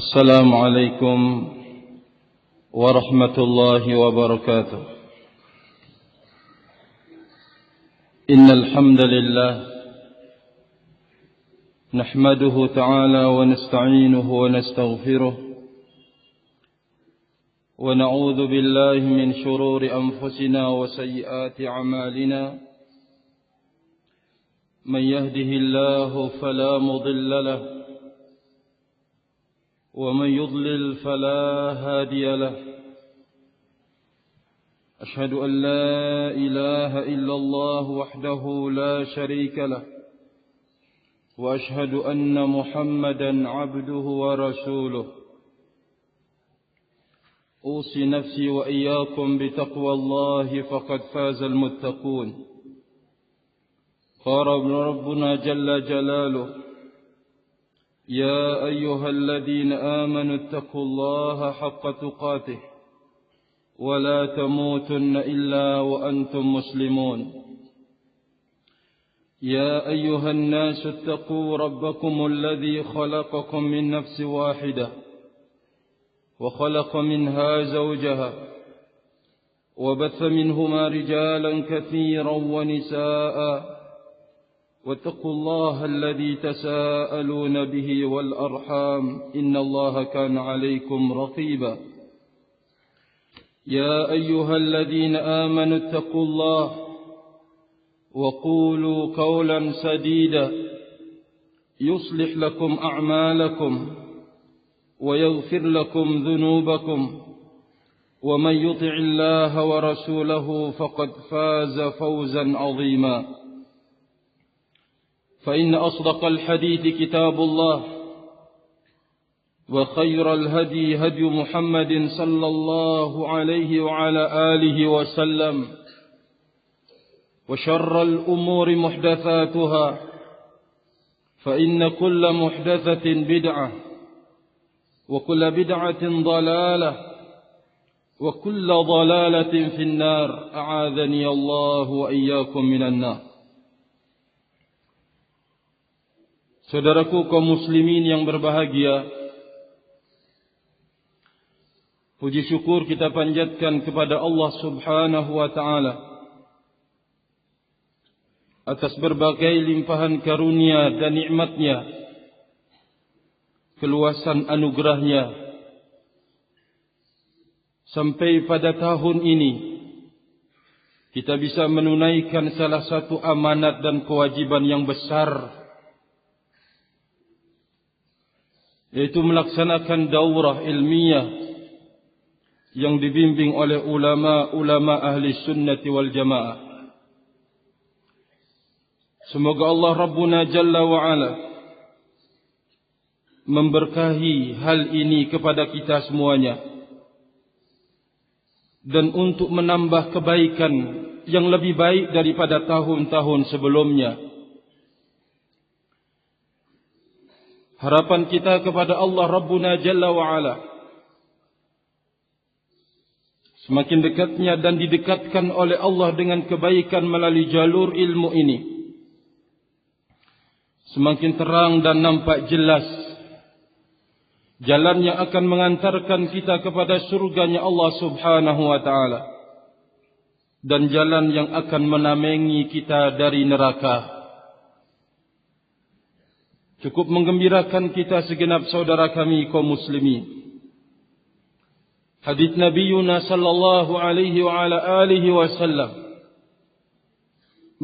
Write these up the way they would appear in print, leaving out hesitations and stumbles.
السلام عليكم ورحمة الله وبركاته. إن الحمد لله نحمده تعالى ونستعينه ونستغفره ونعوذ بالله من شرور أنفسنا وسيئات أعمالنا. من يهده الله فلا مضل له ومن يضلل فلا هادي له. أشهد أن لا إله إلا الله وحده لا شريك له وأشهد أن محمدا عبده ورسوله. أوصي نفسي وإياكم بتقوى الله فقد فاز المتقون. قال ربنا جل جلاله: يا أيها الذين آمنوا اتقوا الله حق تقاته ولا تموتن إلا وأنتم مسلمون. يا أيها الناس اتقوا ربكم الذي خلقكم من نفس واحدة وخلق منها زوجها وبث منهما رجالا كثيرا ونساء واتقوا الله الذي تساءلون به والأرحام إن الله كان عليكم رقيبا. يا أيها الذين آمنوا اتقوا الله وقولوا قولا سديدا يصلح لكم أعمالكم ويغفر لكم ذنوبكم ومن يطع الله ورسوله فقد فاز فوزا عظيما. فإن أصدق الحديث كتاب الله وخير الهدي هدي محمد صلى الله عليه وعلى آله وسلم وشر الأمور محدثاتها فإن كل محدثة بدعة وكل بدعة ضلالة وكل ضلالة في النار. أعاذني الله وإياكم من النار. Saudaraku kaum muslimin yang berbahagia, puji syukur kita panjatkan kepada Allah Subhanahu wa taala atas berbagai limpahan karunia dan nikmat-Nya, keluasan anugerah-Nya, sampai pada tahun ini kita bisa menunaikan salah satu amanat dan kewajiban yang besar, yaitu melaksanakan daurah ilmiah yang dibimbing oleh ulama-ulama ahli sunnati wal jamaah. Semoga Allah Rabbuna Jalla wa'ala memberkahi hal ini kepada kita semuanya, dan untuk menambah kebaikan yang lebih baik daripada tahun-tahun sebelumnya. Harapan kita kepada Allah Rabbuna Jalla wa'ala semakin dekatnya dan didekatkan oleh Allah dengan kebaikan melalui jalur ilmu ini, semakin terang dan nampak jelas jalan yang akan mengantarkan kita kepada surganya Allah Subhanahu wa ta'ala, dan jalan yang akan menamengi kita dari neraka. Cukup menggembirakan kita segenap saudara kami kaum muslimin. Hadits Nabi Yuna sallallahu alaihi wa ala alihi wasallam,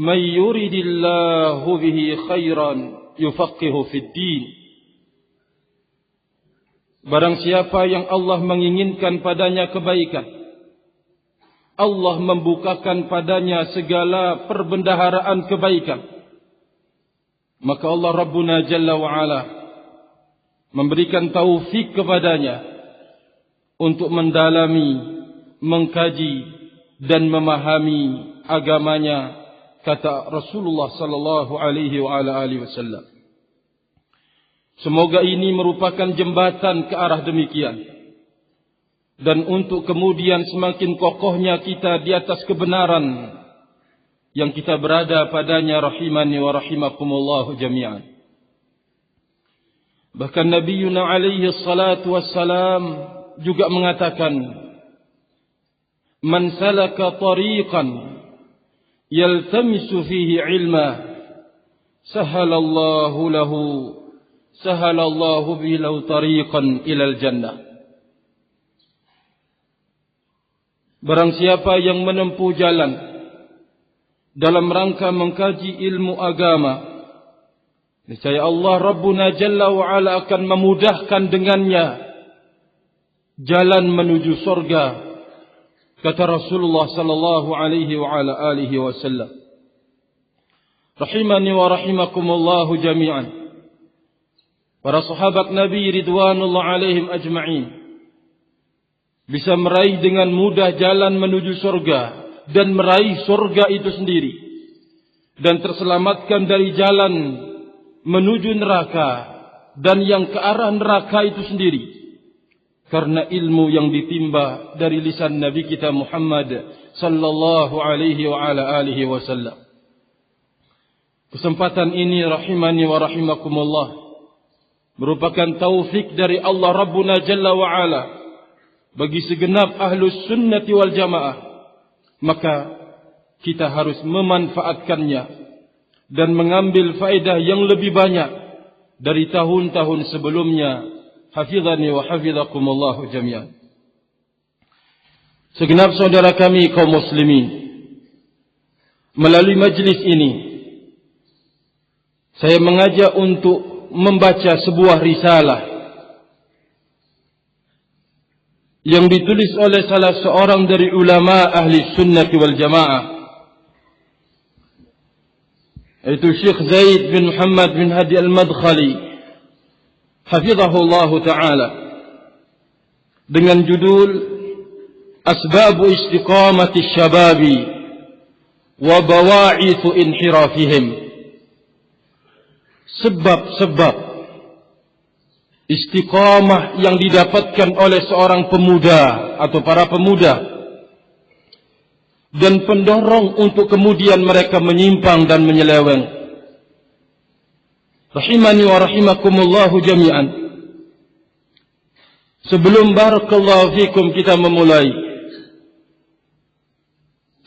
"Man yuridillahu bihi khairan yufaqihu fid din." Barang siapa yang Allah menginginkan padanya kebaikan, Allah membukakan padanya segala perbendaharaan kebaikan. Maka Allah Rabbuna Jalla wa'ala memberikan taufik kepadanya untuk mendalami, mengkaji dan memahami agamanya, kata Rasulullah sallallahu alaihi wa ala alihi wasallam. Semoga ini merupakan jembatan ke arah demikian, dan untuk kemudian semakin kokohnya kita di atas kebenaran yang kita berada padanya, rahimani wa rahimakumullah jami'an. Bahkan Nabiuna alaihi salatu wassalam juga mengatakan, "Man salaka tariqan yaltamisu fihi ilma, sahalallahu bihi lahu tariqan ilal jannah." Barang siapa yang menempuh jalan dalam rangka mengkaji ilmu agama, niscaya Allah Rabbuna Jalla wa Ala akan memudahkan dengannya jalan menuju surga, kata Rasulullah sallallahu alaihi wa ala alihi wasallam. Rahimani wa rahimakumullah jami'an. Para sahabat Nabi ridwanullah alaihim ajma'in bisa meraih dengan mudah jalan menuju surga dan meraih surga itu sendiri, dan terselamatkan dari jalan menuju neraka dan yang ke arah neraka itu sendiri, karena ilmu yang ditimba dari lisan Nabi kita Muhammad sallallahu alaihi wa ala alihi wasallam. Kesempatan ini rahimani wa rahimakumullah merupakan taufik dari Allah Rabbuna Jalla wa Ala bagi segenap ahlus sunnati wal jamaah. Maka kita harus memanfaatkannya dan mengambil faedah yang lebih banyak dari tahun-tahun sebelumnya. Hafizani wa hafizakumullahu jami'an. Segenap saudara kami kaum muslimin, melalui majlis ini saya mengajak untuk membaca sebuah risalah yang ditulis oleh salah seorang dari ulama ahli sunnah wal jamaah, yaitu Syekh Zaid bin Muhammad bin Hadi al-Madkhali hafizahullah ta'ala, dengan judul Asbabu Istiqamati Syababi wa Bawa'ithu Inhirafihim. Sebab-sebab istiqamah yang didapatkan oleh seorang pemuda atau para pemuda, dan pendorong untuk kemudian mereka menyimpang dan menyeleweng. Rahimani wa rahimakumullahu jami'an. Sebelum barakallahu fikum kita memulai,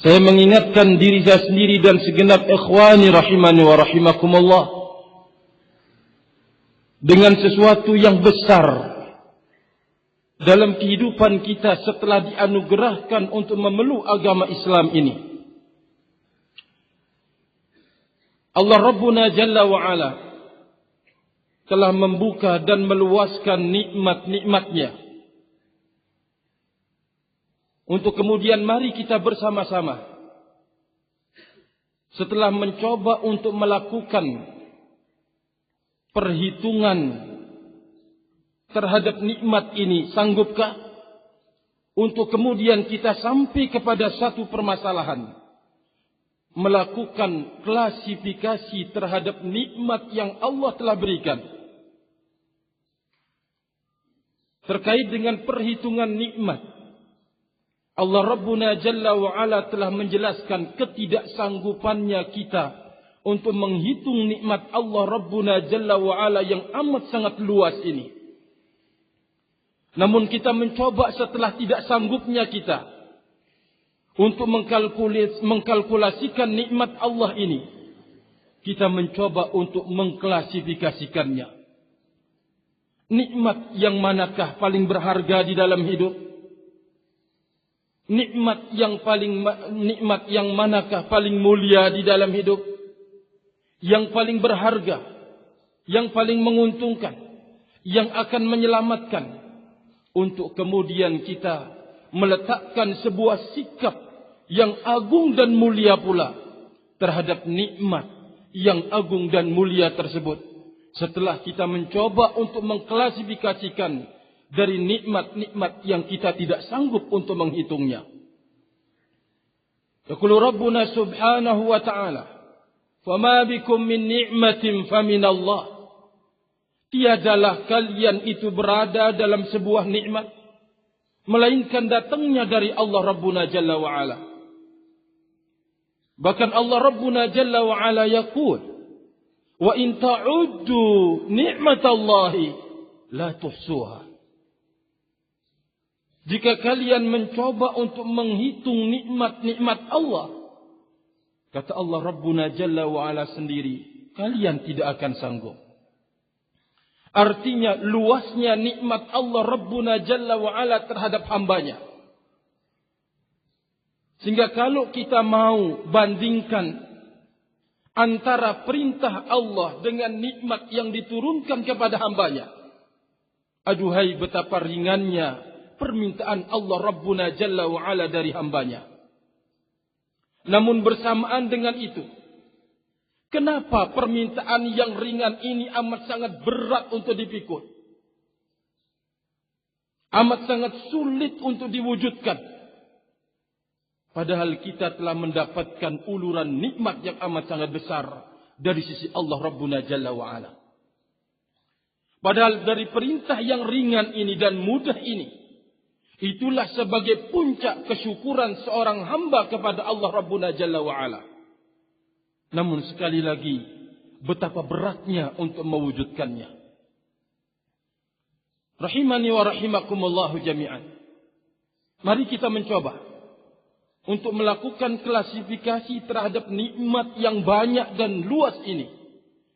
saya mengingatkan diri saya sendiri dan segenap ikhwani rahimani wa rahimakumullah dengan sesuatu yang besar dalam kehidupan kita setelah dianugerahkan untuk memeluk agama Islam ini. Allah Rabbuna Jalla wa Ala telah membuka dan meluaskan nikmat-nikmatnya, untuk kemudian mari kita bersama-sama, setelah mencoba untuk melakukan perhitungan terhadap nikmat ini, sanggupkah untuk kemudian kita sampai kepada satu permasalahan, melakukan klasifikasi terhadap nikmat yang Allah telah berikan. Terkait dengan perhitungan nikmat, Allah Rabbuna Jalla wa Ala telah menjelaskan ketidaksanggupannya kita untuk menghitung nikmat Allah Rabbuna Jalla wa Ala yang amat sangat luas ini. Namun kita mencoba setelah tidak sanggupnya kita untuk mengkalkulasikan nikmat Allah ini, kita mencoba untuk mengklasifikasikannya. Nikmat yang manakah paling berharga di dalam hidup? Nikmat yang manakah paling mulia di dalam hidup? Yang paling berharga, yang paling menguntungkan, yang akan menyelamatkan, untuk kemudian kita meletakkan sebuah sikap yang agung dan mulia pula terhadap nikmat yang agung dan mulia tersebut, setelah kita mencoba untuk mengklasifikasikan dari nikmat-nikmat yang kita tidak sanggup untuk menghitungnya. Yaqulu Rabbuna subhanahu wa ta'ala, "Fama bikum min ni'matin famin Allah." Tiadalah kalian itu berada dalam sebuah nikmat, melainkan datangnya dari Allah Rabbuna Jalla wa Ala. Bahkan Allah Rabbuna Jalla wa Ala yaqul, Wa in ta'uddu ni'matallahi la tuhsuha. Jika kalian mencoba untuk menghitung nikmat-nikmat Allah, kata Allah Rabbuna Jalla wa Ala sendiri, kalian tidak akan sanggup. Artinya luasnya nikmat Allah Rabbuna Jalla wa Ala terhadap hambanya. Sehingga kalau kita mau bandingkan antara perintah Allah dengan nikmat yang diturunkan kepada hambanya, aduhai betapa ringannya permintaan Allah Rabbuna Jalla wa Ala dari hambanya. Namun bersamaan dengan itu, kenapa permintaan yang ringan ini amat sangat berat untuk dipikul? Amat sangat sulit untuk diwujudkan. Padahal kita telah mendapatkan uluran nikmat yang amat sangat besar dari sisi Allah Rabbuna Jalla wa Ala. Padahal dari perintah yang ringan ini dan mudah ini, itulah sebagai puncak kesyukuran seorang hamba kepada Allah Rabbuna Jalla wa Ala. Namun sekali lagi, betapa beratnya untuk mewujudkannya. Rahimani wa rahimakumullahu jami'an. Mari kita mencoba untuk melakukan klasifikasi terhadap nikmat yang banyak dan luas ini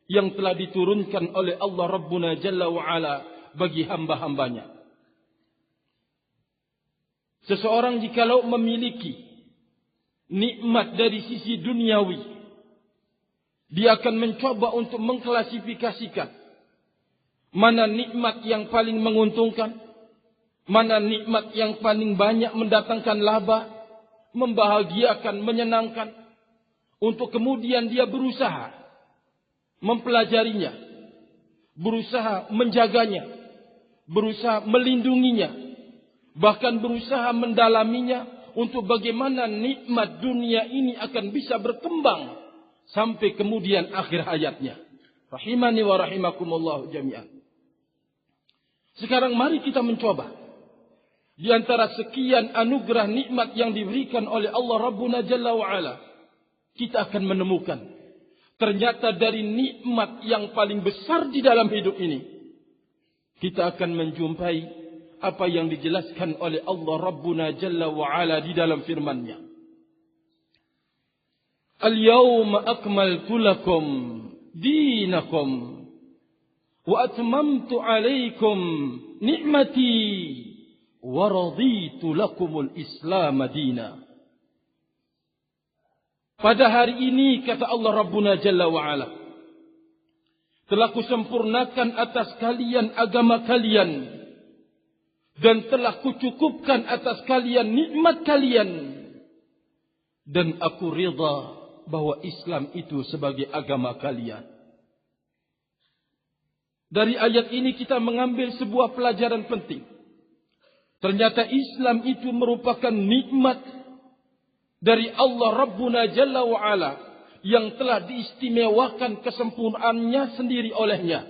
yang telah diturunkan oleh Allah Rabbuna Jalla wa Ala bagi hamba-hambanya. Seseorang jikalau memiliki nikmat dari sisi duniawi, dia akan mencoba untuk mengklasifikasikan mana nikmat yang paling menguntungkan, mana nikmat yang paling banyak mendatangkan laba, membahagiakan, menyenangkan, untuk kemudian dia berusaha mempelajarinya, berusaha menjaganya, berusaha melindunginya, bahkan berusaha mendalaminya untuk bagaimana nikmat dunia ini akan bisa berkembang sampai kemudian akhir hayatnya. Rahimani wa rahimakumullah jami'an. Sekarang mari kita mencoba. Di antara sekian anugerah nikmat yang diberikan oleh Allah Rabbuna Jalla wa Ala, kita akan menemukan ternyata dari nikmat yang paling besar di dalam hidup ini, kita akan menjumpai apa yang dijelaskan oleh Allah Rabbuna Jalla wa Ala di dalam firman-Nya. Al-yawma akmaltu lakum dinakum wa atmamtu alaikum ni'mati wa raditu lakumul Islam dina. Pada hari ini, kata Allah Rabbuna Jalla wa Ala, telah kusempurnakan atas kalian agama kalian dan telah kucukupkan atas kalian nikmat kalian, dan aku ridha bahwa Islam itu sebagai agama kalian. Dari ayat ini kita mengambil sebuah pelajaran penting. Ternyata Islam itu merupakan nikmat dari Allah Rabbuna Jalla wa Ala yang telah diistimewakan kesempurnaannya sendiri olehnya.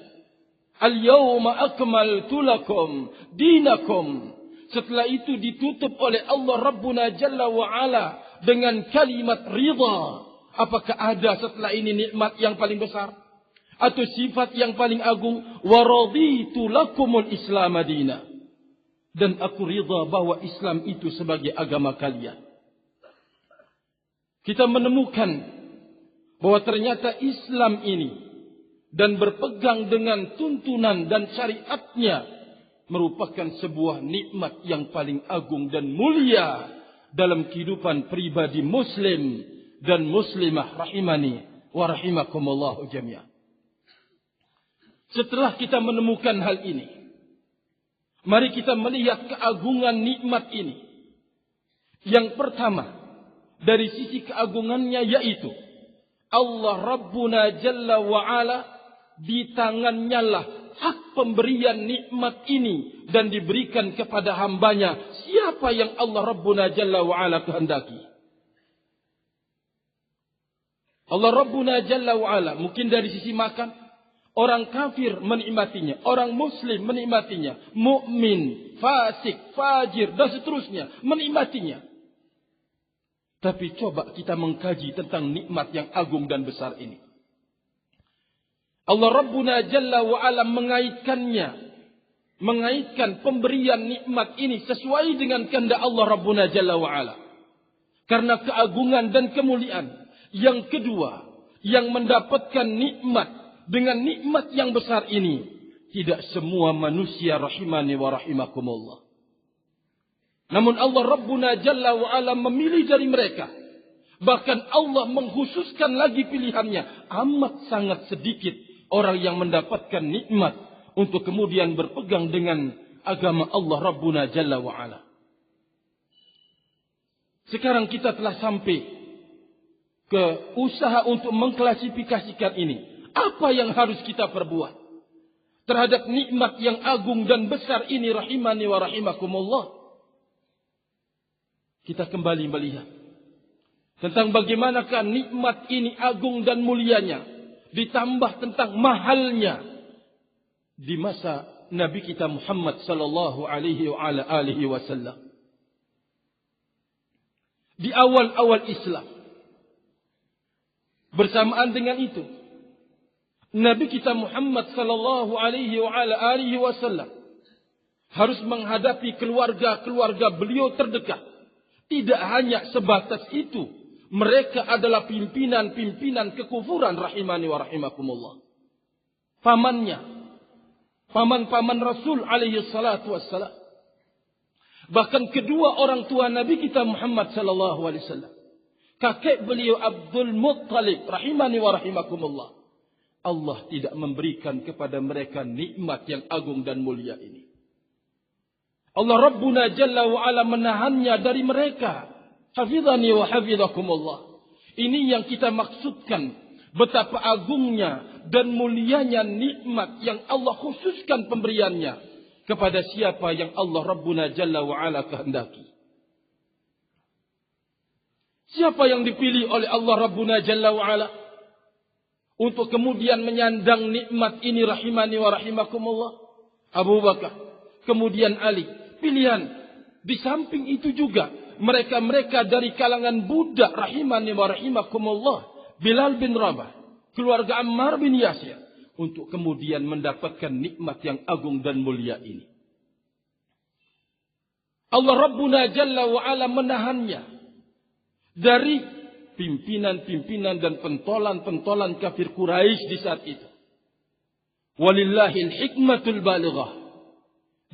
Al-yawma akmaltu lakum dinakum. Setelah itu ditutup oleh Allah Rabbuna Jalla wa Ala dengan kalimat ridha. Apakah ada setelah ini nikmat yang paling besar? Atau sifat yang paling agung? Wa raditu lakumul Islam dina. Dan aku ridha bahwa Islam itu sebagai agama kalian. Kita menemukan bahwa ternyata Islam ini dan berpegang dengan tuntunan dan syariatnya merupakan sebuah nikmat yang paling agung dan mulia dalam kehidupan pribadi muslim dan muslimah rahimani wa rahimakumullahu jami'an. Setelah kita menemukan hal ini, mari kita melihat keagungan nikmat ini. Yang pertama, dari sisi keagungannya yaitu Allah Rabbuna Jalla wa Ala, di tangannya lah hak pemberian nikmat ini dan diberikan kepada hambanya siapa yang Allah Rabbuna Jalla wa Ala kehendaki. Allah Rabbuna Jalla wa Ala mungkin dari sisi makan, orang kafir menikmatinya, orang muslim menikmatinya, mukmin, fasik, fajir dan seterusnya menikmatinya. Tapi coba kita mengkaji tentang nikmat yang agung dan besar ini. Allah Rabbuna Jalla wa'ala mengaitkan pemberian nikmat ini sesuai dengan kehendak Allah Rabbuna Jalla wa'ala. Karena keagungan dan kemuliaan. Yang kedua, yang mendapatkan nikmat dengan nikmat yang besar ini, tidak semua manusia rahimani wa rahimakumullah. Namun Allah Rabbuna Jalla wa'ala memilih dari mereka. Bahkan Allah mengkhususkan lagi pilihannya. Amat sangat sedikit orang yang mendapatkan nikmat untuk kemudian berpegang dengan agama Allah Rabbuna Jalla wa'ala. Sekarang kita telah sampai ke usaha untuk mengklasifikasikan ini. Apa yang harus kita perbuat terhadap nikmat yang agung dan besar ini rahimani wa rahimakumullah? Kita kembali melihat tentang bagaimanakah nikmat ini agung dan mulianya, ditambah tentang mahalnya di masa Nabi kita Muhammad sallallahu alaihi wasallam. Di awal-awal Islam, bersamaan dengan itu, Nabi kita Muhammad sallallahu alaihi wasallam harus menghadapi keluarga-keluarga beliau terdekat. Tidak hanya sebatas itu, mereka adalah pimpinan-pimpinan kekufuran rahimani wa rahimakumullah. Pamannya, paman-paman Rasul alaihi salatu wassalam. Bahkan kedua orang tua Nabi kita Muhammad sallallahu alaihi wasallam, kakek beliau Abdul Muttalib rahimani wa rahimakumullah. Allah tidak memberikan kepada mereka nikmat yang agung dan mulia ini. Allah Rabbuna Jalla wa'ala menahannya dari mereka. Hafizani wa hafizakumullah. Ini yang kita maksudkan. Betapa agungnya dan mulianya nikmat yang Allah khususkan pemberiannya kepada siapa yang Allah Rabbuna Jalla wa'ala kehendaki. Siapa yang dipilih oleh Allah Rabbuna Jalla wa'ala untuk kemudian menyandang nikmat ini rahimani wa rahimakumullah? Abu Bakar, kemudian Ali. Pilihan di samping itu juga mereka-mereka dari kalangan budak rahimani wa rahimakumullah, Bilal bin Rabah, keluarga Ammar bin Yasir, untuk kemudian mendapatkan nikmat yang agung dan mulia ini. Allah Rabbuna Jalla wa'ala menahannya dari pimpinan-pimpinan dan pentolan-pentolan kafir Quraisy di saat itu. Walillahil hikmatul balighah.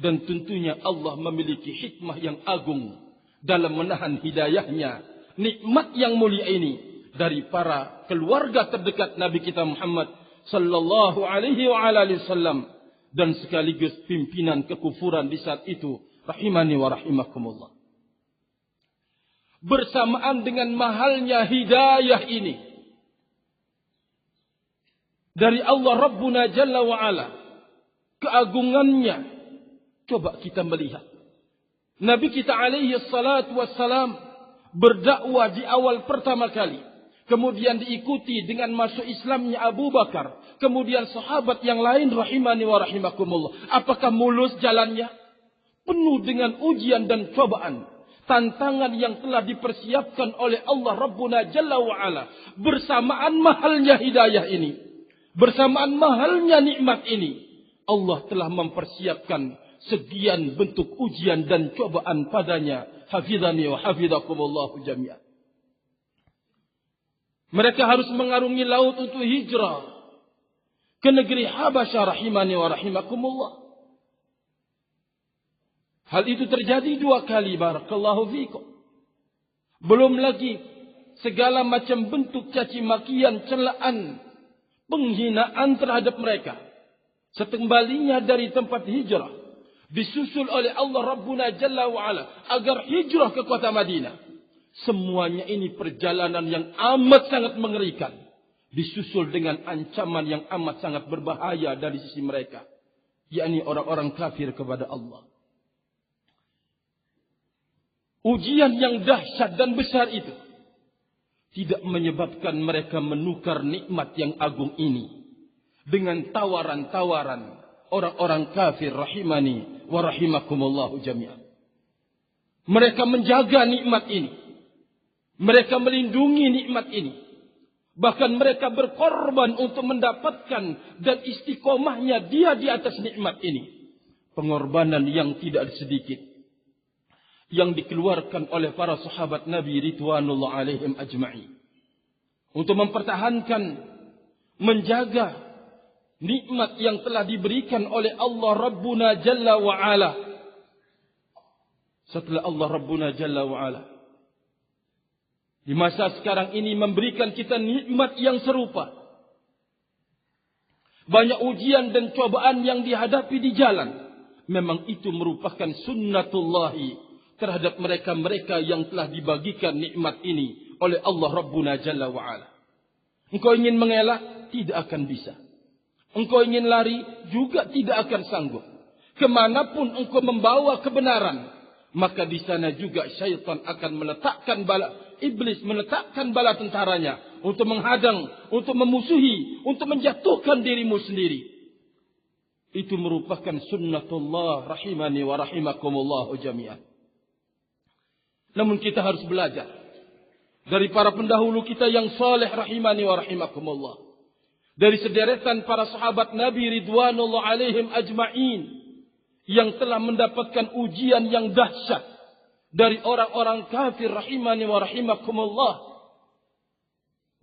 Dan tentunya Allah memiliki hikmah yang agung dalam menahan hidayahnya, nikmat yang mulia ini dari para keluarga terdekat Nabi kita Muhammad sallallahu alaihi wasallam dan sekaligus pimpinan kekufuran di saat itu rahimani wa rahimakumullah. Bersamaan dengan mahalnya hidayah ini dari Allah Rabbuna Jalla wa'ala, keagungannya, coba kita melihat. Nabi kita alaihi salatu wassalam berdakwah di awal pertama kali. Kemudian diikuti dengan masuk Islamnya Abu Bakar. Kemudian sahabat yang lain rahimani wa rahimakumullah. Apakah mulus jalannya? Penuh dengan ujian dan cobaan. Tantangan yang telah dipersiapkan oleh Allah Rabbuna Jalla wa'ala. Bersamaan mahalnya hidayah ini. Bersamaan mahalnya nikmat ini. Allah telah mempersiapkan sekian bentuk ujian dan cobaan padanya. Hafizani wa hafizakumullahu jami'an. Mereka harus mengarungi laut untuk hijrah ke negeri Habasyah rahimani wa rahimakumullah. Hal itu terjadi 2 kali, barakallahu fikum. Belum lagi segala macam bentuk caci makian, celaan, penghinaan terhadap mereka. Sekembalinya dari tempat hijrah, disusul oleh Allah Rabbuna Jalla wa'ala agar hijrah ke kota Madinah. Semuanya ini perjalanan yang amat sangat mengerikan. Disusul dengan ancaman yang amat sangat berbahaya dari sisi mereka. Yakni orang-orang kafir kepada Allah. Ujian yang dahsyat dan besar itu tidak menyebabkan mereka menukar nikmat yang agung ini dengan tawaran-tawaran orang-orang kafir rahimani wa rahimakumullahu jami'an. Mereka menjaga nikmat ini. Mereka melindungi nikmat ini. Bahkan mereka berkorban untuk mendapatkan dan istiqomahnya dia di atas nikmat ini. Pengorbanan yang tidak sedikit yang dikeluarkan oleh para sahabat Nabi ridwanullah alaihim ajma'in untuk mempertahankan, menjaga nikmat yang telah diberikan oleh Allah Rabbuna Jalla wa'ala. Setelah Allah Rabbuna Jalla wa'ala di masa sekarang ini memberikan kita nikmat yang serupa, banyak ujian dan cobaan yang dihadapi di jalan, memang itu merupakan sunnatullahi terhadap mereka-mereka yang telah dibagikan nikmat ini oleh Allah Rabbuna Jalla wa'ala. Engkau ingin mengelak, tidak akan bisa. Engkau ingin lari, juga tidak akan sanggup. Kemanapun engkau membawa kebenaran, maka di sana juga syaitan akan meletakkan bala, iblis meletakkan bala tentaranya untuk menghadang, untuk memusuhi, untuk menjatuhkan dirimu sendiri. Itu merupakan sunnatullah rahimani wa rahimakumullah jami'an. Namun kita harus belajar dari para pendahulu kita yang saleh rahimani wa rahimakumullah. Dari sederetan para sahabat Nabi ridwanullah alaihim ajma'in yang telah mendapatkan ujian yang dahsyat dari orang-orang kafir rahimani wa rahimakumullah.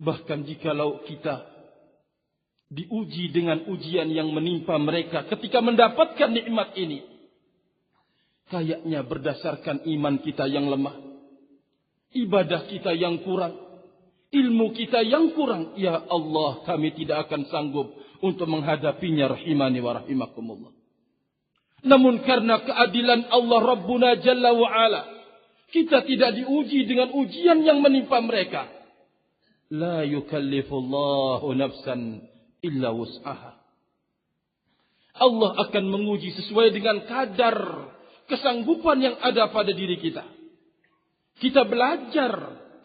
Bahkan jikalau kita diuji dengan ujian yang menimpa mereka ketika mendapatkan nikmat ini, kayaknya berdasarkan iman kita yang lemah, ibadah kita yang kurang, ilmu kita yang kurang, ya Allah, kami tidak akan sanggup untuk menghadapinya rahimani wa rahimakumullah. Namun karena keadilan Allah Rabbuna Jalla wa'ala, kita tidak diuji dengan ujian yang menimpa mereka. La yukallifullahu nafsan illa wus'aha. Allah akan menguji sesuai dengan kadar kesanggupan yang ada pada diri kita. Kita belajar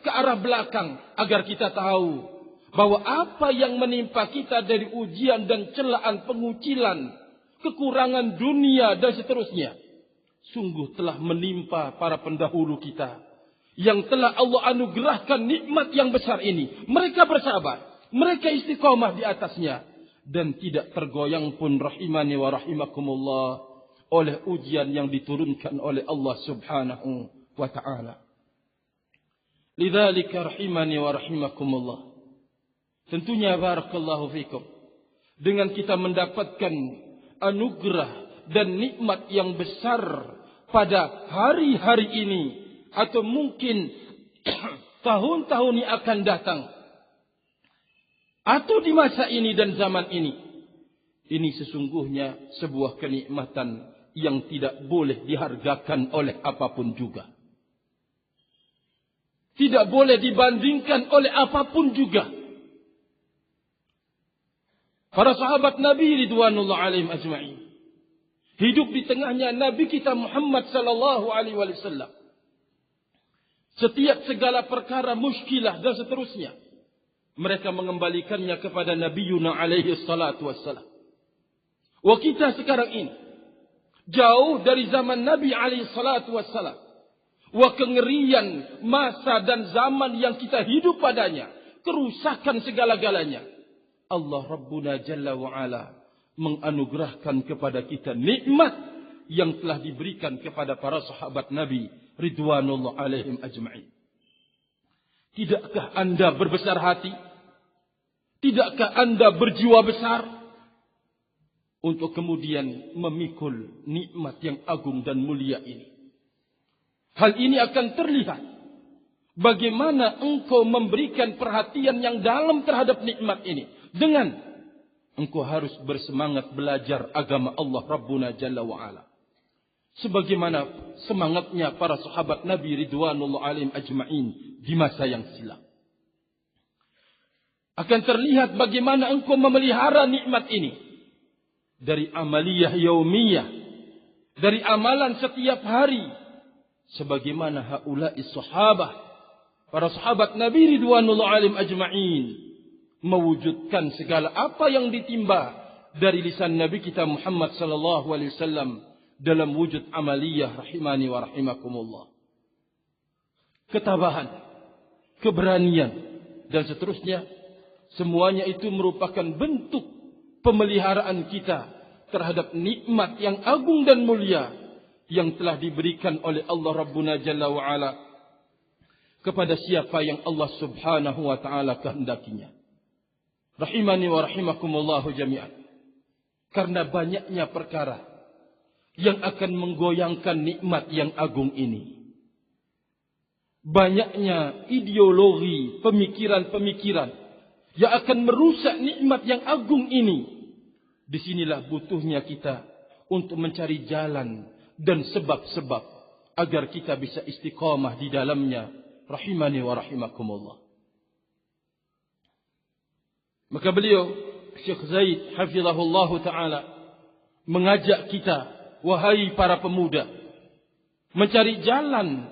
ke arah belakang agar kita tahu bahwa apa yang menimpa kita dari ujian dan celaan, pengucilan, kekurangan dunia dan seterusnya, sungguh telah menimpa para pendahulu kita yang telah Allah anugerahkan nikmat yang besar ini. Mereka bersabar, mereka istiqamah di atasnya dan tidak tergoyang pun rahimani wa rahimakumullah oleh ujian yang diturunkan oleh Allah Subhanahu wa ta'ala. Lidzalika rahimani wa rahimakumullah. Tentunya barakallahu fikum, dengan kita mendapatkan anugerah dan nikmat yang besar pada hari-hari ini atau mungkin tahun-tahun yang akan datang atau di masa ini dan zaman ini sesungguhnya sebuah kenikmatan yang tidak boleh dihargakan oleh apapun juga. Tidak boleh dibandingkan oleh apapun juga. Para sahabat Nabi ridwanullah alaihim ajma'in hidup di tengahnya Nabi kita Muhammad sallallahu alaihi wasallam. Setiap segala perkara muskilah dan seterusnya, mereka mengembalikannya kepada Nabiyuna alaihi salatu wassalam. Wa kita sekarang ini jauh dari zaman Nabi alaihi salatu wassalam. Wa kengerian masa dan zaman yang kita hidup padanya, kerusakan segala-galanya. Allah Rabbuna Jalla wa'ala menganugerahkan kepada kita nikmat yang telah diberikan kepada para sahabat Nabi ridwanullah alaihim ajma'in. Tidakkah anda berbesar hati? Tidakkah anda berjiwa besar untuk kemudian memikul nikmat yang agung dan mulia ini? Hal ini akan terlihat bagaimana engkau memberikan perhatian yang dalam terhadap nikmat ini dengan engkau harus bersemangat belajar agama Allah Rabbuna Jalla wa'ala. Sebagaimana semangatnya para sahabat Nabi ridwanullah alaihim ajma'in di masa yang silam. Akan terlihat bagaimana engkau memelihara nikmat ini dari amaliyah yaumiyah, dari amalan setiap hari. Sebagaimana haula'i sahabah, para sahabat Nabi ridwanullah alaihim ajma'in mewujudkan segala apa yang ditimba dari lisan Nabi kita Muhammad sallallahu alaihi wasallam dalam wujud amaliyah rahimani wa rahimakumullah. Ketabahan, keberanian dan seterusnya Semuanya itu merupakan bentuk pemeliharaan kita terhadap nikmat yang agung dan mulia yang telah diberikan oleh Allah Rabbuna Jalla wa'ala kepada siapa yang Allah Subhanahu wa ta'ala kehendakinya. Rahimani wa rahimakumullahu jami'an. Karena banyaknya perkara yang akan menggoyangkan nikmat yang agung ini. Banyaknya ideologi, pemikiran-pemikiran yang akan merusak nikmat yang agung ini. Disinilah butuhnya kita untuk mencari jalan dan sebab-sebab agar kita bisa istiqamah di dalamnya. Rahimani wa rahimakumullah. Maka beliau Syekh Zaid hafizahullah ta'ala mengajak kita, wahai para pemuda, mencari jalan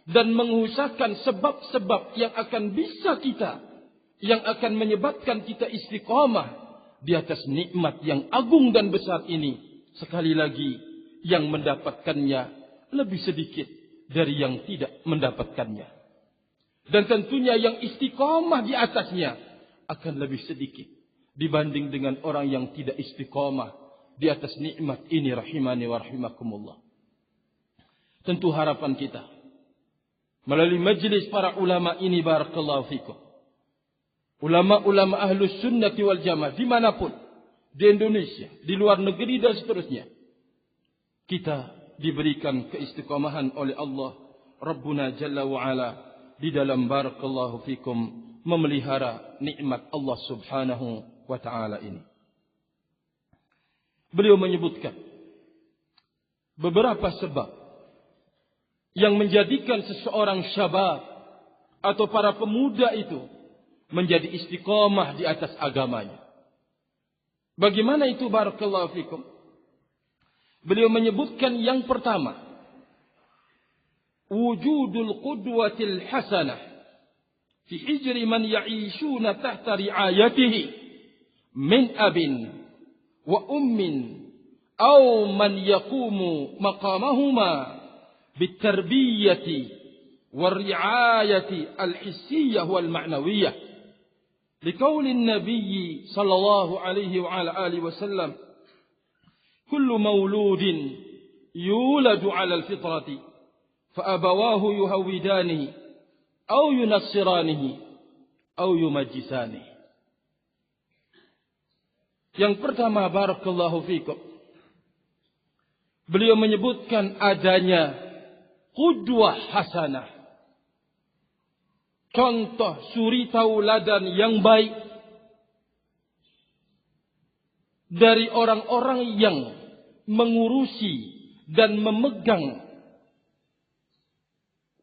dan mengusahakan sebab-sebab yang akan bisa kita, yang akan menyebabkan kita istiqamah di atas nikmat yang agung dan besar ini. Sekali lagi, yang mendapatkannya lebih sedikit dari yang tidak mendapatkannya. Dan tentunya yang istiqamah di atasnya akan lebih sedikit dibanding dengan orang yang tidak istiqamah di atas nikmat ini. Rahimani wa rahimakumullah. Tentu harapan kita melalui majlis para ulama ini, barakallahu fikum, ulama-ulama ahlus sunnati wal jamaah dimanapun, di Indonesia, di luar negeri dan seterusnya, kita diberikan keistiqamahan oleh Allah Rabbuna Jalla wa'ala di dalam, barakallahu fikum, memelihara nikmat Allah Subhanahu wa ta'ala ini. Beliau menyebutkan beberapa sebab yang menjadikan seseorang syabab atau para pemuda itu menjadi istiqamah di atas agamanya. Bagaimana itu, barakallahu fikum? Beliau menyebutkan yang pertama, wujudul qudwatil hasanah fi hijri man ya'ishuna tahta ri'ayatihi min abin wa ummin aw man yaqumu maqamahuma bitarbiyati warri'ayati alhissiyyah wal ma'nawiyyah liqauli an-nabiy sallallahu alaihi wa ala alihi wasallam kullu mauludin yuladu ala al-fitrati fa abawahu yuhawidanihi aw yunassiranihi aw yumajjisanihi. Yang pertama, barakallahu fikum, beliau menyebutkan adanya qudwah hasanah, contoh suri tauladan yang baik dari orang-orang yang mengurusi dan memegang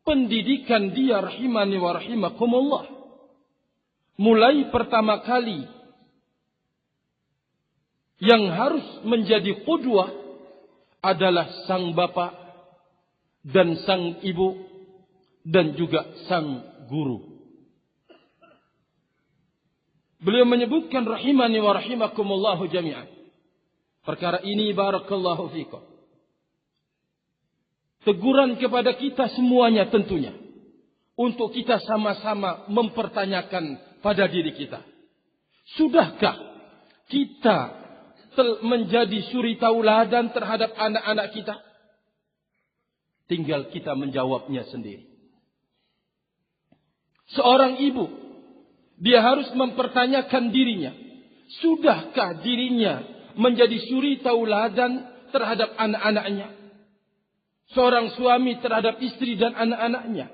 pendidikan dia, rahimani wa rahimakumullah. Mulai pertama kali yang harus menjadi qudwah adalah sang bapa dan sang ibu dan juga sang guru. Beliau menyebutkan, rahimani wa rahimakumullah jami'an, perkara ini, barakallahu fikum, teguran kepada kita semuanya tentunya, untuk kita sama-sama mempertanyakan pada diri kita. Sudahkah kita menjadi suri tauladan terhadap anak-anak kita? Tinggal kita menjawabnya sendiri. Seorang ibu, dia harus mempertanyakan dirinya. Sudahkah dirinya menjadi suri tauladan terhadap anak-anaknya? Seorang suami terhadap istri dan anak-anaknya.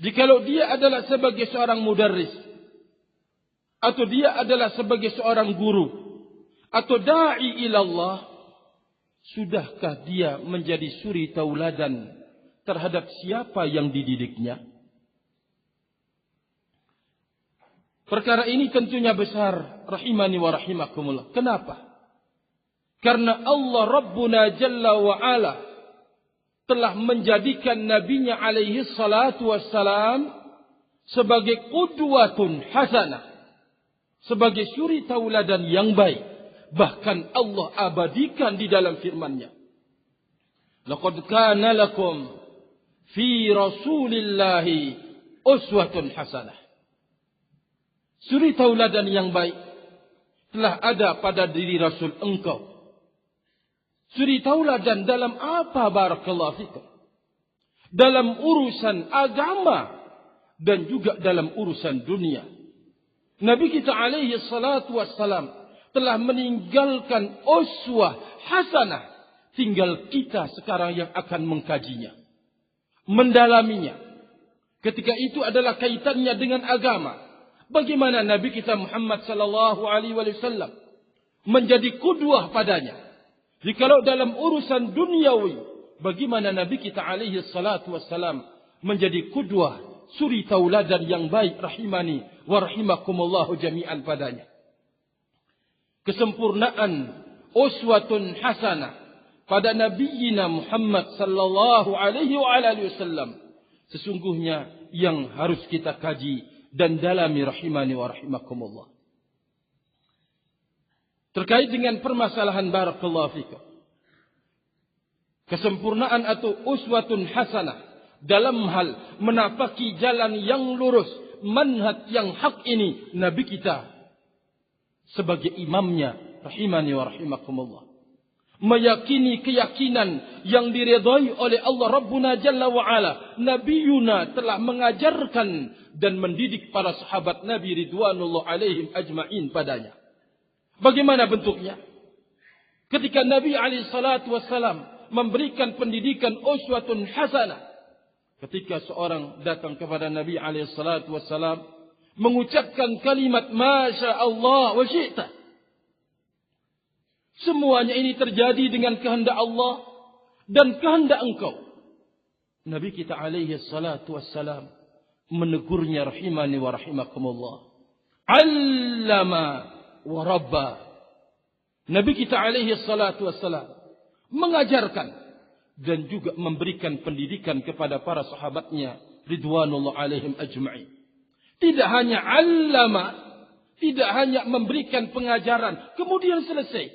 Jikalau dia adalah sebagai seorang mudarris, atau dia adalah sebagai seorang guru, atau da'i ilallah, sudahkah dia menjadi suri tauladan terhadap siapa yang dididiknya? Perkara ini tentunya besar, rahimani wa rahimakumullah. Kenapa? Karena Allah Rabbuna Jalla wa'ala telah menjadikan nabinya alaihi salatu wassalam sebagai qudwatun hasanah, sebagai suri tauladan yang baik. Bahkan Allah abadikan di dalam firman-Nya, laqad kana lakum fi rasulillahi uswatun hasanah. Suri tauladan yang baik telah ada pada diri Rasul engkau. Suri tauladan dalam apa barakallahu fikum? Dalam urusan agama dan juga dalam urusan dunia. Nabi kita alaihi salatu wassalam telah meninggalkan uswah hasanah. Tinggal kita sekarang yang akan mengkajinya, mendalaminya. Ketika itu adalah kaitannya dengan agama. Bagaimana Nabi kita Muhammad sallallahu alaihi wasallam menjadi qudwah padanya. Jikalau dalam urusan duniawi, bagaimana Nabi kita alaihi salatu wassalam menjadi qudwah, suri tauladan yang baik, rahimani wa rahimakumullahu jami'an padanya. Kesempurnaan uswatun hasanah pada Nabiina Muhammad sallallahu alaihi wasallam sesungguhnya yang harus kita kaji dan dalami rahimani wa rahimakumullah. Terkait dengan permasalahan barakallahu fikum, kesempurnaan atau uswatun hasanah dalam hal menapaki jalan yang lurus, manhaj yang hak ini, Nabi kita sebagai imamnya rahimani wa rahimakumullah meyakini keyakinan yang diridhai oleh Allah Rabbuna Jalla wa Ala. Nabiuna telah mengajarkan dan mendidik para sahabat Nabi ridwanullah alaihim ajma'in padanya. Bagaimana bentuknya? Ketika Nabi alaihi salatu wassalam memberikan pendidikan uswatun hasanah, ketika seorang datang kepada Nabi alaihi salatu wassalam mengucapkan kalimat masya Allah wa syi'ta, semuanya ini terjadi dengan kehendak Allah dan kehendak engkau. Nabi kita alaihi salatu wassalam menegurnya rahimani wa rahimakumullah. Allama wa rabba. Nabi kita alaihi salatu wassalam mengajarkan dan juga memberikan pendidikan kepada para sahabatnya ridwanullah alaihim ajma'in. Tidak hanya allama, tidak hanya memberikan pengajaran kemudian selesai.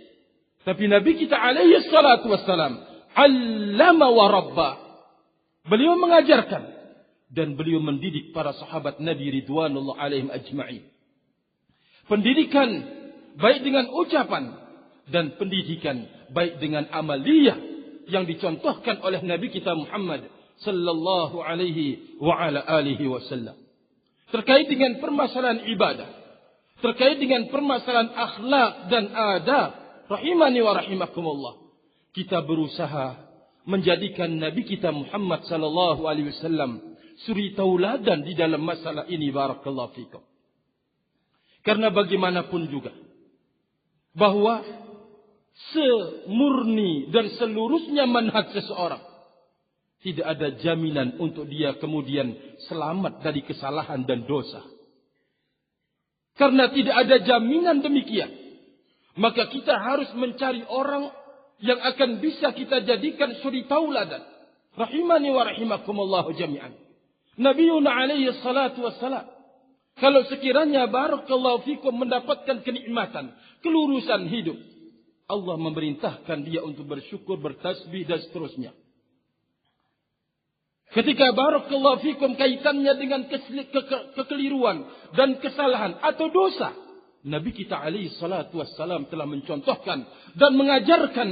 Tapi Nabi kita alaihi salatu wassalam allama wa rabba. Beliau mengajarkan dan beliau mendidik para sahabat Nabi ridwanullah alaihim ajma'in. Pendidikan baik dengan ucapan dan pendidikan baik dengan amaliyah yang dicontohkan oleh Nabi kita Muhammad sallallahu alaihi wa ala alihi wasallam. Terkait dengan permasalahan ibadah, terkait dengan permasalahan akhlak dan adab, rahimani wa rahimakumullah, kita berusaha menjadikan Nabi kita Muhammad sallallahu alaihi wasallam suri tauladan di dalam masalah ini barakallahu fikum. Karena bagaimanapun juga bahwa semurni dan seluruhnya manhaj seseorang, tidak ada jaminan untuk dia kemudian selamat dari kesalahan dan dosa. Karena tidak ada jaminan demikian, maka kita harus mencari orang yang akan bisa kita jadikan suri tauladan. Rahimani wa rahimakumullahu jami'an. Nabiuna alaihi salatu wassalam, kalau sekiranya barakallahu fikum mendapatkan kenikmatan, kelurusan hidup, Allah memerintahkan dia untuk bersyukur, bertasbih dan seterusnya. Ketika barakallahu fikum kaitannya dengan kekeliruan dan kesalahan atau dosa, Nabi kita alaihi salatu wassalam telah mencontohkan dan mengajarkan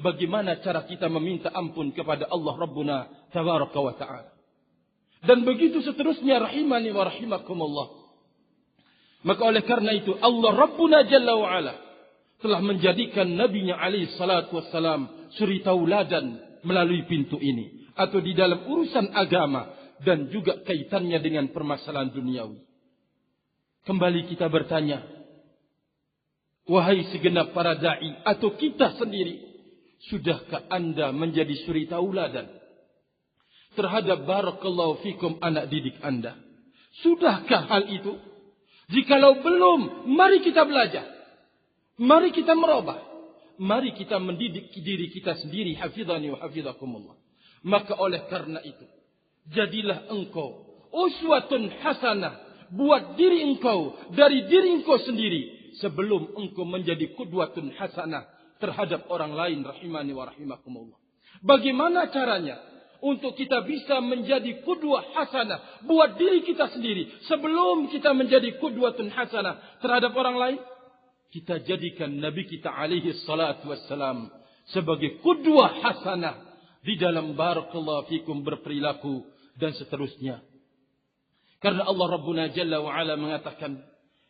bagaimana cara kita meminta ampun kepada Allah Rabbuna tabaraka wa ta'ala. Dan begitu seterusnya rahimani wa rahimakumullah. Maka oleh karena itu Allah Rabbuna Jalla wa Ala telah menjadikan Nabinya alaihi salatu wassalam suri tauladan melalui pintu ini, atau di dalam urusan agama dan juga kaitannya dengan permasalahan duniawi. Kembali kita bertanya, wahai segenap para da'i atau kita sendiri, sudahkah anda menjadi suri tauladan terhadap barakallahu fikum anak didik anda? Sudahkah hal itu? Jikalau belum, mari kita belajar. Mari kita merubah. Mari kita mendidik diri kita sendiri. Hafidhani wa hafidhakumullah. Maka oleh karena itu, jadilah engkau uswatun hasanah buat diri engkau dari diri engkau sendiri, sebelum engkau menjadi qudwatun hasanah terhadap orang lain rahimani wa rahimakumullah. Bagaimana caranya untuk kita bisa menjadi qudwah hasanah buat diri kita sendiri. Sebelum kita menjadi qudwatun hasanah terhadap orang lain, kita jadikan Nabi kita alaihi salatu wassalam sebagai qudwah hasanah di dalam barakallahu fikum berperilaku dan seterusnya. Karena Allah Rabbuna Jalla wa Ala mengatakan,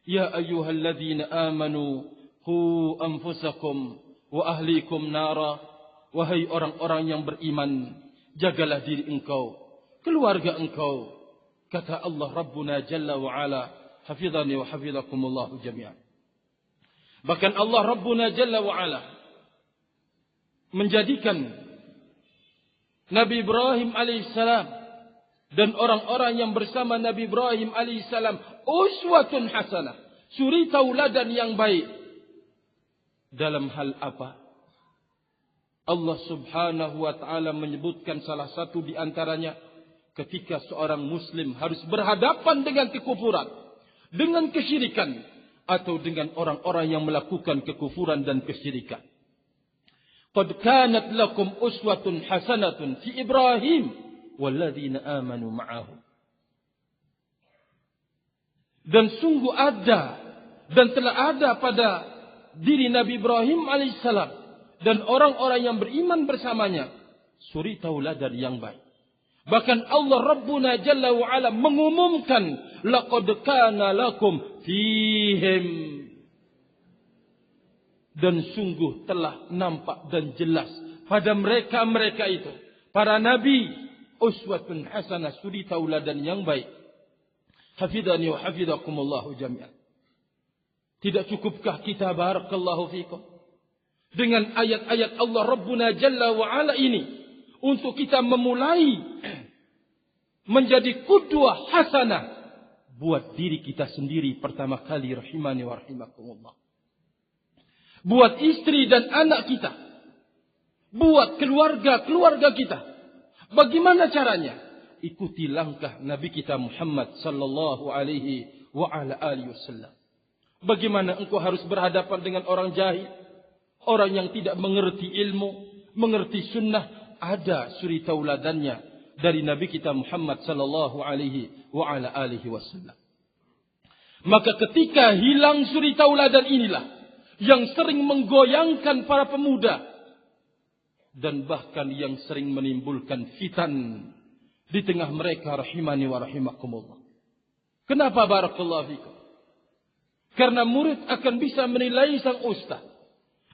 ya ayyuhalladzina amanu qu anfusakum wa ahlikum nara. Wahai orang-orang yang beriman, jagalah diri engkau, keluarga engkau. Kata Allah Rabbuna Jalla wa Ala, hafizani wa hafizakumullahu jami'an. Bahkan Allah Rabbuna Jalla wa Ala menjadikan Nabi Ibrahim alaihissalam dan orang-orang yang bersama Nabi Ibrahim alaihissalam uswatun hasanah, suri tauladan yang baik. Dalam hal apa? Allah subhanahu wa ta'ala menyebutkan salah satu di antaranya ketika seorang muslim harus berhadapan dengan kekufuran, dengan kesyirikan, atau dengan orang-orang yang melakukan kekufuran dan kesyirikan. Qad kanat lakum uswatun hasanatun fi Ibrahim walladzina amanu ma'ahu. Dan sungguh ada dan telah ada pada diri Nabi Ibrahim alaihissalam dan orang-orang yang beriman bersamanya suri tauladan yang baik. Bahkan Allah Rabbuna Jalla wa Ala mengumumkan, laqad kana lakum fihim, dan sungguh telah nampak dan jelas pada mereka-mereka itu, para nabi, uswatun hasanah, suri tauladan yang baik. Hafidhani wa hafizakumullahu jami'an. Tidak cukupkah kita barakallahu fikum dengan ayat-ayat Allah Rabbuna Jalla wa Ala ini untuk kita memulai menjadi qudwah hasanah buat diri kita sendiri pertama kali, rahimani wa rahimakumullah. Buat istri dan anak kita, buat keluarga kita. Bagaimana caranya? Ikuti langkah Nabi kita Muhammad sallallahu alaihi wa ala alihi wasallam. Bagaimana engkau harus berhadapan dengan orang jahil, orang yang tidak mengerti ilmu, mengerti sunnah. Ada suri tauladannya dari Nabi kita Muhammad sallallahu alaihi wa ala alihi wasallam. Maka ketika hilang suri tauladan inilah yang sering menggoyangkan para pemuda dan bahkan yang sering menimbulkan fitan di tengah mereka, rahimani wa rahimakumullah. Kenapa barakallahu fikum? Karena murid akan bisa menilai sang ustaz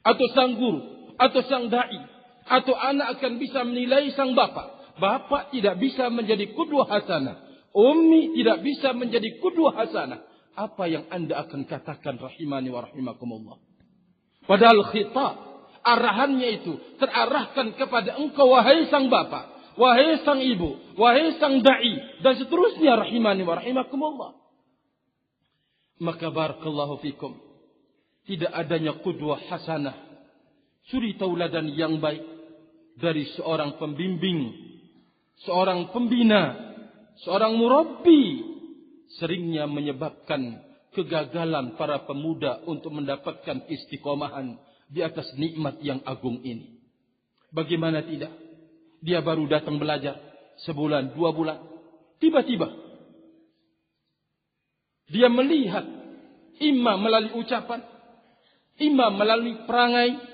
atau sang guru atau sang dai, atau anak akan bisa menilai sang bapak. Bapak tidak bisa menjadi qudwah hasanah, ummi tidak bisa menjadi qudwah hasanah. Apa yang anda akan katakan, rahimani wa rahimakumullah? Padahal khitab, arahannya itu terarahkan kepada engkau, wahai sang bapak, wahai sang ibu, wahai sang da'i, dan seterusnya, rahimani wa rahimakumullah. Maka barakallahu fikum, tidak adanya qudwah hasanah, suri tauladan yang baik dari seorang pembimbing, seorang pembina, seorang murabbi, seringnya menyebabkan kegagalan para pemuda untuk mendapatkan istiqomahan di atas nikmat yang agung ini. Bagaimana tidak? Dia baru datang belajar sebulan, 2 bulan. Tiba-tiba dia melihat imam melalui ucapan, imam melalui perangai,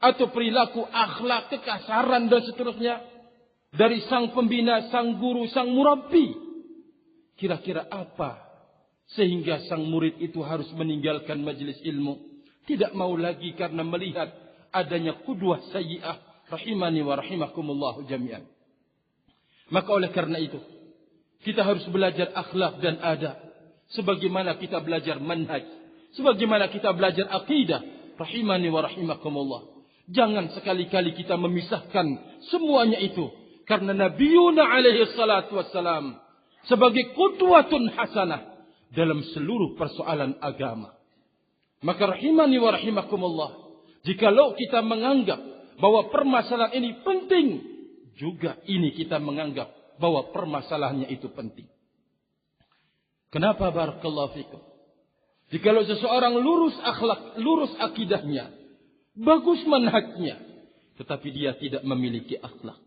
atau perilaku, akhlak, kekasaran dan seterusnya dari sang pembina, sang guru, sang murabbi. Kira-kira apa sehingga sang murid itu harus meninggalkan majelis ilmu? Tidak mau lagi karena melihat adanya qudwah sayyi'ah, rahimani wa rahimakumullahu jami'an. Maka oleh karena itu kita harus belajar akhlak dan adab, sebagaimana kita belajar manhaj, sebagaimana kita belajar akidah, rahimani wa rahimakumullah. Jangan sekali-kali kita memisahkan semuanya itu, karena Nabiyuna alaihi salatu wassalam sebagai qudwatun hasanah dalam seluruh persoalan agama. Maka rahimani wa rahimakumullah, jikalau kita menganggap bahwa permasalahan ini penting, juga ini kita menganggap bahwa permasalahannya itu penting. Kenapa barakallahu fikum? Jikalau seseorang lurus akhlak, lurus akidahnya, bagus manhajnya, tetapi dia tidak memiliki akhlak,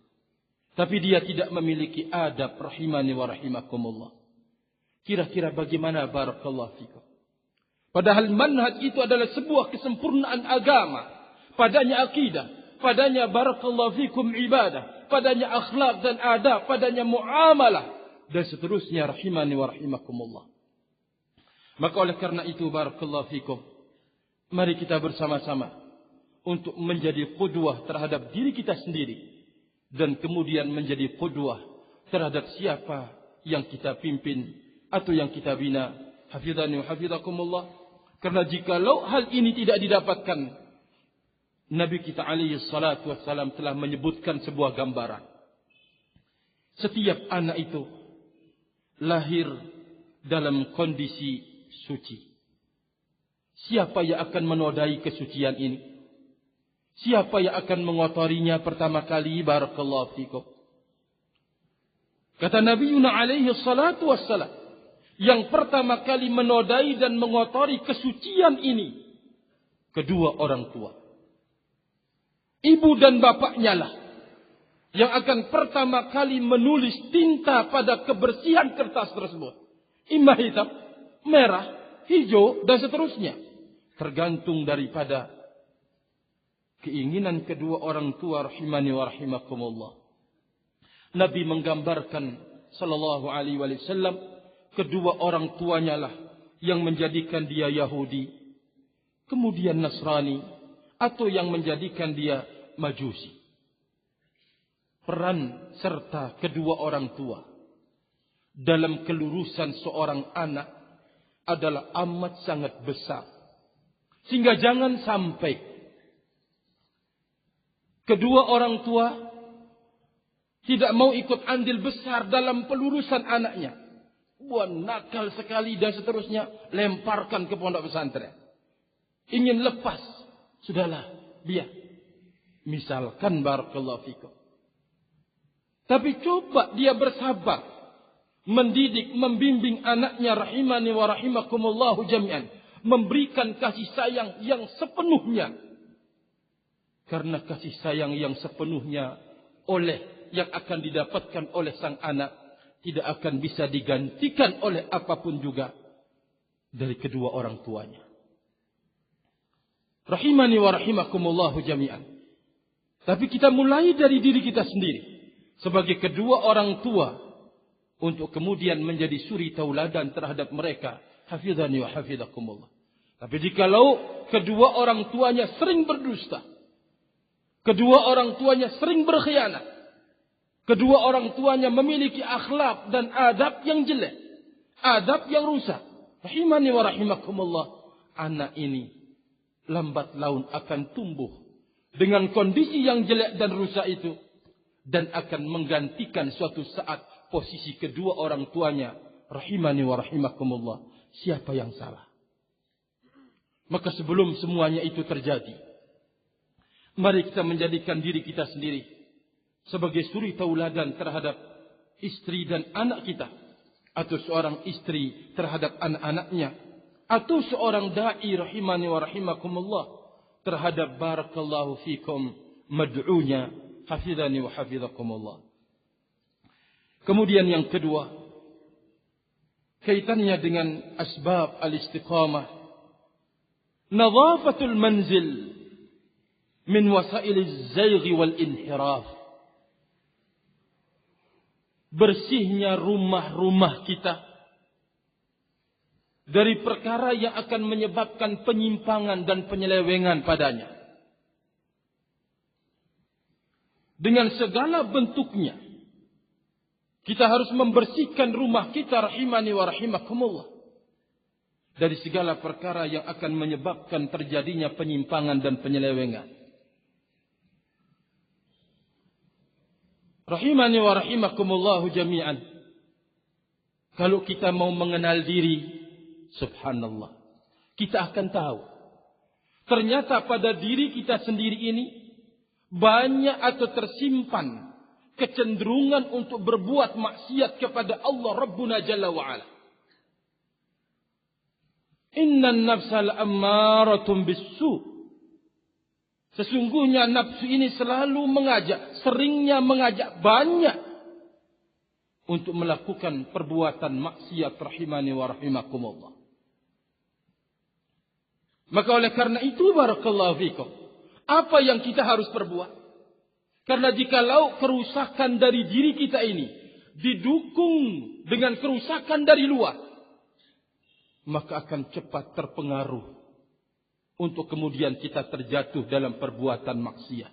Tapi dia tidak memiliki adab, rahimani wa rahimakumullah. Kira-kira bagaimana barakallahu fikum? Padahal manhaj itu adalah sebuah kesempurnaan agama. Padanya akidah, padanya barakallahu fikum ibadah, padanya akhlak dan adab, padanya muamalah, dan seterusnya rahimani wa rahimakumullah. Maka oleh karena itu barakallahu fikum, mari kita bersama-sama untuk menjadi qudwah terhadap diri kita sendiri, dan kemudian menjadi qudwah terhadap siapa yang kita pimpin atau yang kita bina. Hafizani wa hafizakumullah. Karena jikalau hal ini tidak didapatkan, Nabi kita alaihi salatu wassalam telah menyebutkan sebuah gambaran. Setiap anak itu lahir dalam kondisi suci. Siapa yang akan menodai kesucian ini? Siapa yang akan mengotorinya pertama kali? Barakallahu fikum. Kata Nabi Yuna alaihi salatu wassalam, yang pertama kali menodai dan mengotori kesucian ini, kedua orang tua. Ibu dan bapaknya lah yang akan pertama kali menulis tinta pada kebersihan kertas tersebut. Imma hitam, merah, hijau, dan seterusnya. Tergantung daripada keinginan kedua orang tua rahimani wa rahimakumullah. Nabi menggambarkan sallallahu alaihi wasallam, kedua orang tuanya lah yang menjadikan dia Yahudi, kemudian Nasrani, atau yang menjadikan dia Majusi. Peran serta kedua orang tua dalam kelurusan seorang anak adalah amat sangat besar. Sehingga jangan sampai kedua orang tua tidak mau ikut andil besar dalam pelurusan anaknya. Buat nakal sekali dan seterusnya, lemparkan ke pondok pesantren. Ingin lepas, sudahlah, biar. Misalkan barakallahu fikum. Tapi coba dia bersabar, mendidik, membimbing anaknya rahimani wa rahimakumullahu jami'an, memberikan kasih sayang yang sepenuhnya. Karena kasih sayang yang sepenuhnya yang akan didapatkan oleh sang anak tidak akan bisa digantikan oleh apapun juga dari kedua orang tuanya. Rahimani wa rahimakumullahu jami'an. Tapi kita mulai dari diri kita sendiri sebagai kedua orang tua untuk kemudian menjadi suri tauladan terhadap mereka. Hafizani wa hafizakumullah. Tapi jikalau kedua orang tuanya sering berdusta, kedua orang tuanya sering berkhianat, kedua orang tuanya memiliki akhlak dan adab yang jelek, adab yang rusak, rahimani wa rahimakumullah, anak ini lambat laun akan tumbuh dengan kondisi yang jelek dan rusak itu, dan akan menggantikan suatu saat posisi kedua orang tuanya. Rahimani wa rahimakumullah. Siapa yang salah? Maka sebelum semuanya itu terjadi, mari kita menjadikan diri kita sendiri sebagai suri tauladan terhadap istri dan anak kita, atau seorang istri terhadap anak-anaknya, atau seorang da'i rahimani wa rahimakumullah terhadap barakallahu fikum mad'unya. Hafizani wa hafizakumullah. Kemudian yang kedua, kaitannya dengan asbab al-istiqamah, nadhafatul manzil min wasailiz zayghi wal inhiraf. Bersihnya rumah-rumah kita dari perkara yang akan menyebabkan penyimpangan dan penyelewengan padanya. Dengan segala bentuknya, kita harus membersihkan rumah kita rahimani wa rahimakumullah dari segala perkara yang akan menyebabkan terjadinya penyimpangan dan penyelewengan. Rahimani wa rahimakumullahu jami'an. Kalau kita mau mengenal diri, subhanallah, kita akan tahu ternyata pada diri kita sendiri ini banyak atau tersimpan kecenderungan untuk berbuat maksiat kepada Allah Rabbuna Jalla wa'ala. Innan nafsal ammaratun bisu. Sesungguhnya nafsu ini selalu mengajak, seringnya mengajak banyak untuk melakukan perbuatan maksiat rahimani wa rahimakumullah. Maka oleh karena itu barakallahu fikum, apa yang kita harus perbuat? Karena jikalau kerusakan dari diri kita ini didukung dengan kerusakan dari luar, maka akan cepat terpengaruh untuk kemudian kita terjatuh dalam perbuatan maksiat.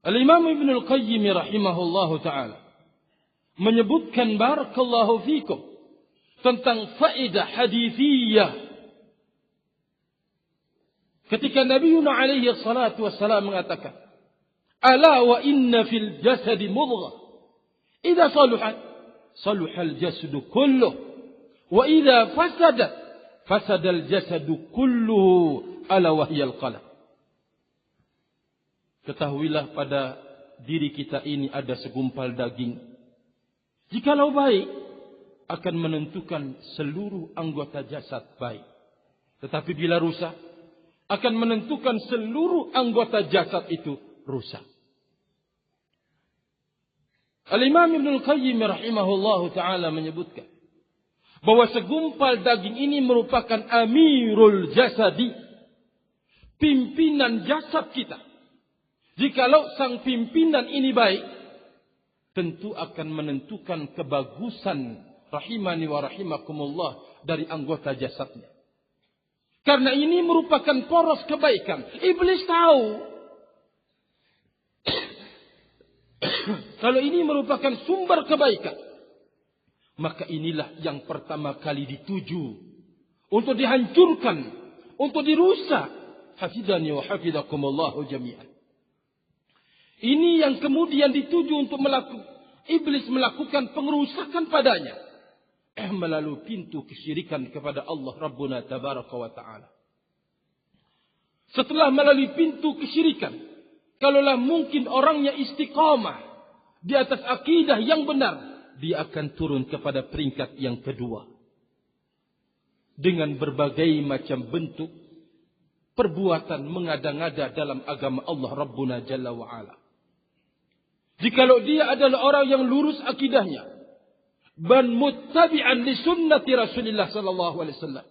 Al-Imam Ibn Al-Qayyim rahimahullahu ta'ala menyebutkan barakallahu fikum tentang faedah hadithiyah ketika Nabi alaihi salatu wassalam mengatakan, ala wa inna fil jasadi mudghah idza saluhat saluhal jasadu kulluh wa idza fasadat fasadal jasadu kulluhu ala wahyal qalb. Ketahuilah pada diri kita ini ada segumpal daging. Jikalau baik, akan menentukan seluruh anggota jasad baik. Tetapi bila rusak, akan menentukan seluruh anggota jasad itu rusak. Al-Imam Ibn Al-Qayyim rahimahullahu ta'ala menyebutkan bahwa segumpal daging ini merupakan amirul jasadi, pimpinan jasad kita. Jikalau sang pimpinan ini baik, tentu akan menentukan kebagusan rahimani wa rahimakumullah dari anggota jasadnya. Karena ini merupakan poros kebaikan. Iblis tahu kalau ini merupakan sumber kebaikan, maka inilah yang pertama kali dituju untuk dihancurkan, untuk dirusak. Hafidhani wa hafidhakumullahu jami'an. Ini yang kemudian dituju untuk iblis melakukan pengerusakan padanya melalui pintu kesyirikan kepada Allah Rabbuna Tabaraka wa Ta'ala. Setelah melalui pintu kesyirikan, kalaulah mungkin orangnya istiqamah di atas akidah yang benar, dia akan turun kepada peringkat yang kedua dengan berbagai macam bentuk perbuatan mengada-ngada dalam agama Allah Rabbuna Jalla wa Ala. Jikalau dia adalah orang yang lurus akidahnya dan muttabi'an li sunnati Rasulullah sallallahu alaihi wasallam,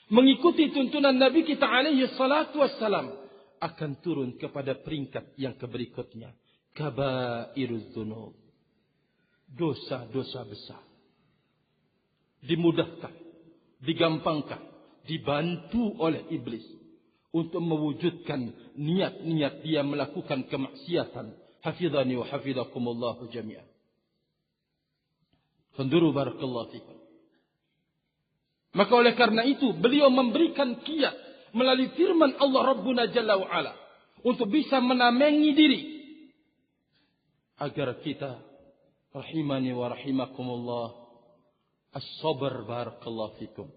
mengikuti tuntunan Nabi kita alaihi salatu wassalam, akan turun kepada peringkat yang berikutnya, kabairuz dzunub, dosa-dosa besar. Dimudahkan, digampangkan, dibantu oleh iblis untuk mewujudkan niat-niat dia melakukan kemaksiatan. Hafidhani wa hafidhakumullahu jami'an. Fanduru barakallahu fikum. Maka oleh karena itu beliau memberikan kiat melalui firman Allah Rabbuna Jalla wa Ala untuk bisa menamengi diri agar kita rahimani wa rahimakumullah as-sabr barakallahu fikum.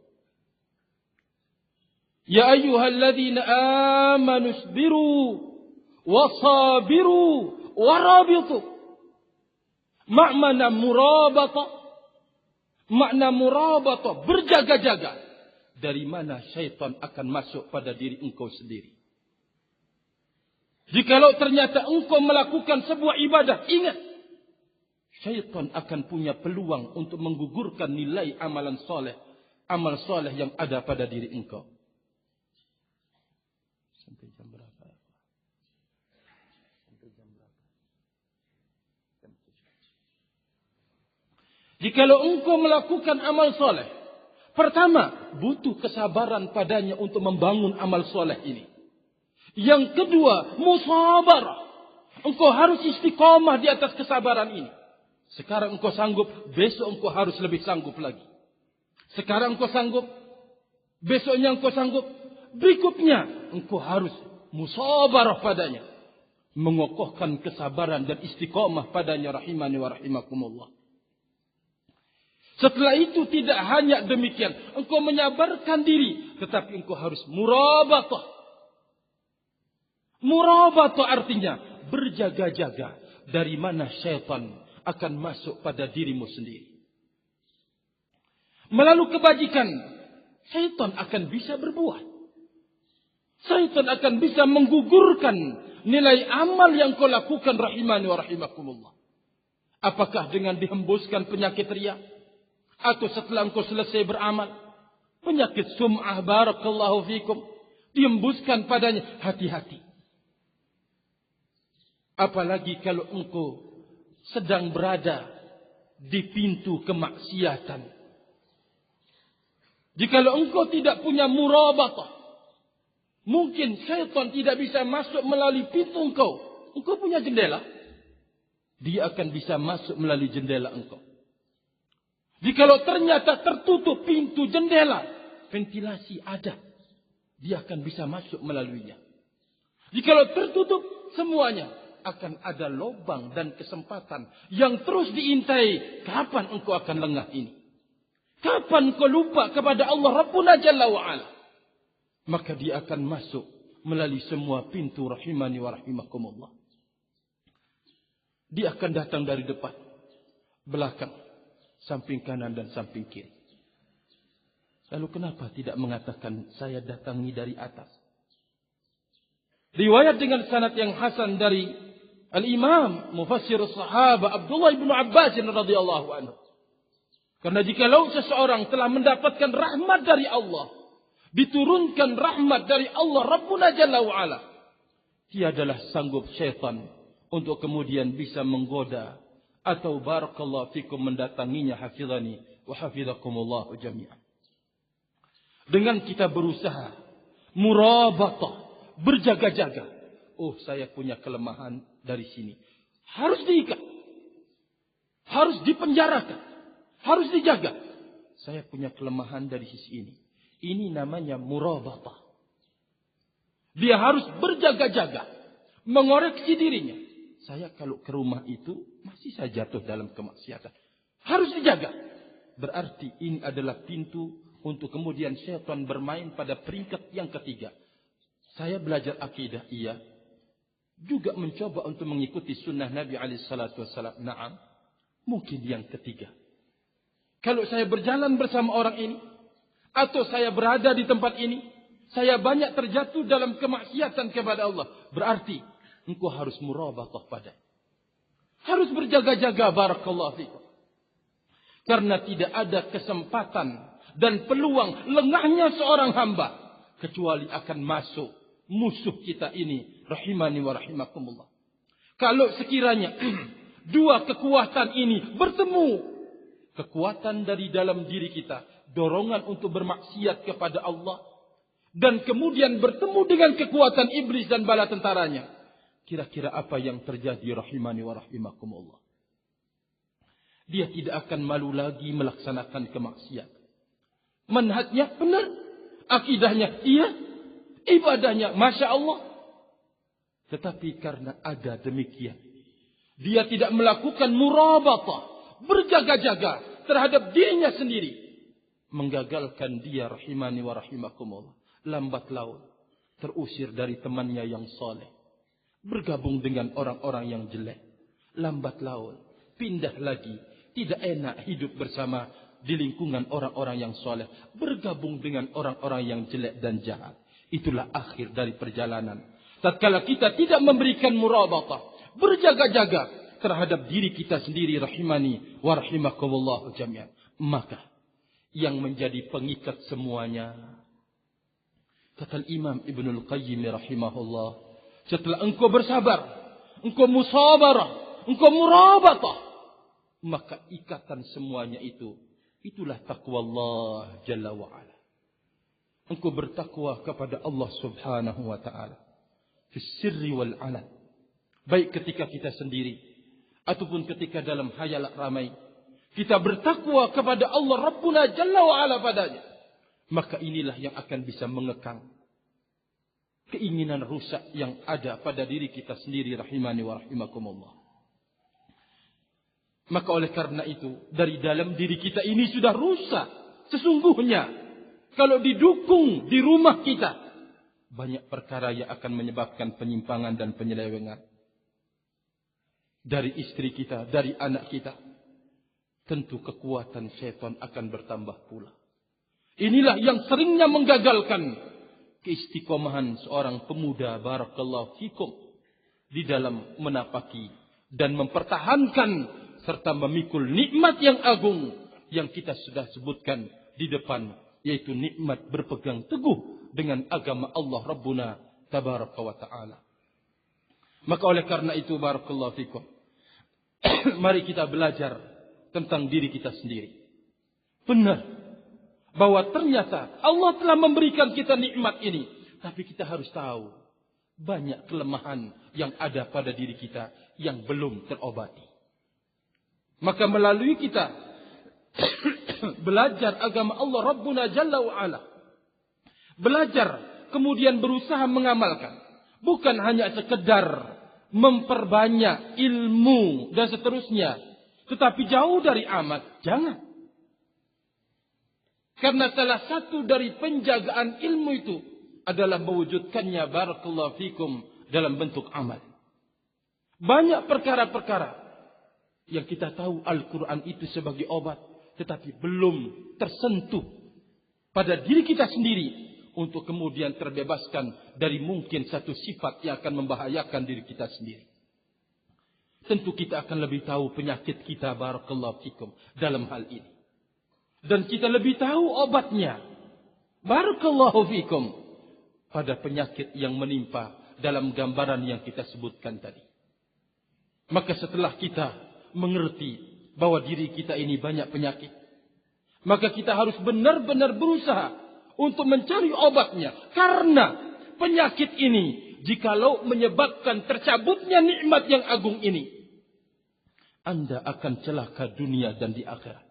Ya ayyuhalladzina amanu isbiru wasabiru warabitu. Makna murabata, berjaga-jaga. Dari mana syaitan akan masuk pada diri engkau sendiri. Jikalau ternyata engkau melakukan sebuah ibadah, ingat, syaitan akan punya peluang untuk menggugurkan nilai amalan soleh, amal soleh yang ada pada diri engkau. Sampai jam berapa? Jikalau engkau melakukan amal soleh, pertama, butuh kesabaran padanya untuk membangun amal soleh ini. Yang kedua, musabarah. Engkau harus istiqamah di atas kesabaran ini. Sekarang engkau sanggup, besok engkau harus lebih sanggup lagi. Sekarang engkau sanggup, besoknya engkau sanggup, berikutnya engkau harus musabarah padanya. Mengokohkan kesabaran dan istiqamah padanya rahimani wa rahimakumullah. Setelah itu tidak hanya demikian, engkau menyabarkan diri, tetapi engkau harus murabatah. Murabatah artinya berjaga-jaga dari mana syaitan akan masuk pada dirimu sendiri. Melalui kebajikan, syaitan akan bisa berbuat. Syaitan akan bisa menggugurkan, nilai amal yang kau lakukan rahimani wa rahimakumullah? Apakah dengan dihembuskan penyakit riya? Atau setelah engkau selesai beramal, penyakit sum'ah barakallahu fikum dihembuskan padanya? Hati-hati. Apalagi kalau engkau sedang berada di pintu kemaksiatan. Jikalau engkau tidak punya murabatah, mungkin syaitan tidak bisa masuk melalui pintu engkau. Engkau punya jendela, dia akan bisa masuk melalui jendela engkau. Jikalau ternyata tertutup pintu jendela, ventilasi ada, dia akan bisa masuk melaluinya. Jikalau tertutup semuanya, akan ada lubang dan kesempatan yang terus diintai. Kapan engkau akan lengah ini? Kapan engkau lupa kepada Allah Rabbuna Jalla wa'ala? Maka dia akan masuk melalui semua pintu rahimani wa rahimakumullah. Dia akan datang dari depan, belakang, samping kanan dan samping kiri. Lalu kenapa tidak mengatakan saya datangi dari atas? Riwayat dengan sanad yang hasan dari Al-Imam Mufassir Sahabah Abdullah bin Abbas radhiyallahu anhu. Karena jikalau seseorang telah mendapatkan rahmat dari Allah, diturunkan rahmat dari Allah Rabbuna Jalla wa'ala, tiadalah sanggup syaitan untuk kemudian bisa menggoda atau barakallahu fikum mendatanginya, hafizani wa hafizakumullah jami'an. Dengan kita berusaha murabatah, berjaga-jaga. Oh, saya punya kelemahan dari sini. Harus diikat. Harus dipenjarakan. Harus dijaga. Saya punya kelemahan dari sisi ini. Ini namanya murabatah. Dia harus berjaga-jaga. Mengoreksi dirinya. Saya kalau ke rumah itu masih saya jatuh dalam kemaksiatan. Harus dijaga. Berarti ini adalah pintu untuk kemudian syaitan bermain pada peringkat yang ketiga. Saya belajar akidah, iya. Juga mencoba untuk mengikuti sunnah Nabi SAW. Naam. Mungkin yang ketiga. Kalau saya berjalan bersama orang ini, atau saya berada di tempat ini, saya banyak terjatuh dalam kemaksiatan kepada Allah. Berarti engkau harus murabatah padanya. Harus berjaga-jaga, barakallahu fikum. Karena tidak ada kesempatan dan peluang lengahnya seorang hamba kecuali akan masuk musuh kita ini, rahimani wa rahimakumullah. Kalau sekiranya dua kekuatan ini bertemu, kekuatan dari dalam diri kita, dorongan untuk bermaksiat kepada Allah, dan kemudian bertemu dengan kekuatan iblis dan bala tentaranya, kira-kira apa yang terjadi, rahimani wa rahimakumullah? Dia tidak akan malu lagi melaksanakan kemaksiatan. Manhajnya benar, akidahnya iya, ibadahnya masya Allah. Tetapi karena ada demikian, dia tidak melakukan murabatah, berjaga-jaga terhadap dirinya sendiri, menggagalkan dia, rahimani wa rahimakumullah. Lambat laun terusir dari temannya yang soleh, bergabung dengan orang-orang yang jelek. Lambat laun pindah lagi, tidak enak hidup bersama di lingkungan orang-orang yang soleh, bergabung dengan orang-orang yang jelek dan jahat. Itulah akhir dari perjalanan. Tatkala kita tidak memberikan murabatah, berjaga-jaga terhadap diri kita sendiri, rahimani wa rahimakumullah jami'an, maka yang menjadi pengikat semuanya, kata Imam Ibnul Qayyim rahimahullah, setelah engkau bersabar, engkau musabarah, engkau murabatah, maka ikatan semuanya itu, itulah taqwa Allah Jalla wa'ala. Engkau bertakwa kepada Allah Subhanahu wa ta'ala, fis sirri wal alan, baik ketika kita sendiri ataupun ketika dalam hayalak ramai, kita bertakwa kepada Allah Rabbuna Jalla wa'ala padanya. Maka inilah yang akan bisa mengekang keinginan rusak yang ada pada diri kita sendiri, rahimani wa rahimakumullah. Maka oleh karena itu, dari dalam diri kita ini sudah rusak sesungguhnya. Kalau didukung di rumah kita, banyak perkara yang akan menyebabkan penyimpangan dan penyelewengan. Dari istri kita, dari anak kita, tentu kekuatan syaitan akan bertambah pula. Inilah yang seringnya menggagalkan keistiqomahan seorang pemuda, barakallahu fikum, di dalam menapaki dan mempertahankan serta memikul nikmat yang agung yang kita sudah sebutkan di depan, yaitu nikmat berpegang teguh dengan agama Allah Rabbuna Tabaraka wa Ta'ala. Maka oleh karena itu, barakallahu fikum, mari kita belajar tentang diri kita sendiri. Benar bahwa ternyata Allah telah memberikan kita nikmat ini, tapi kita harus tahu banyak kelemahan yang ada pada diri kita yang belum terobati. Maka melalui kita belajar agama Allah Rabbuna Jalla wa'ala, belajar kemudian berusaha mengamalkan, bukan hanya sekedar memperbanyak ilmu dan seterusnya, tetapi jauh dari amal. Jangan. Karena salah satu dari penjagaan ilmu itu adalah mewujudkannya, barakallahu fikum, dalam bentuk amal. Banyak perkara-perkara yang kita tahu Al-Quran itu sebagai obat, tetapi belum tersentuh pada diri kita sendiri untuk kemudian terbebaskan dari mungkin satu sifat yang akan membahayakan diri kita sendiri. Tentu kita akan lebih tahu penyakit kita, barakallahu fikum, dalam hal ini. Dan kita lebih tahu obatnya, barakallahu fikum, pada penyakit yang menimpa dalam gambaran yang kita sebutkan tadi. Maka setelah kita mengerti bahwa diri kita ini banyak penyakit, maka kita harus benar-benar berusaha untuk mencari obatnya. Karena penyakit ini, jikalau menyebabkan tercabutnya nikmat yang agung ini, Anda akan celaka dunia dan di akhirat.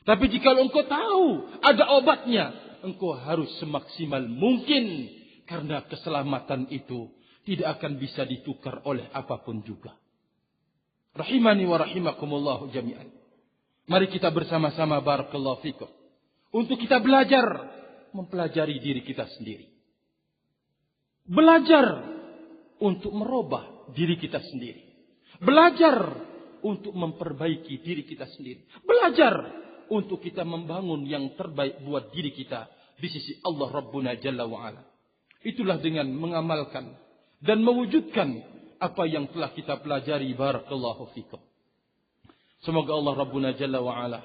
Tapi jikalau engkau tahu ada obatnya, engkau harus semaksimal mungkin, karena keselamatan itu tidak akan bisa ditukar oleh apapun juga. Rahimani wa rahimakumullahu jami'an. Mari kita bersama-sama, barakallahu fikum, untuk kita belajar mempelajari diri kita sendiri. Belajar untuk merubah diri kita sendiri. Belajar untuk memperbaiki diri kita sendiri. Belajar untuk kita membangun yang terbaik buat diri kita di sisi Allah Rabbuna Jalla wa'ala. Itulah dengan mengamalkan dan mewujudkan apa yang telah kita pelajari, barakallahu fikum. Semoga Allah Rabbuna Jalla wa'ala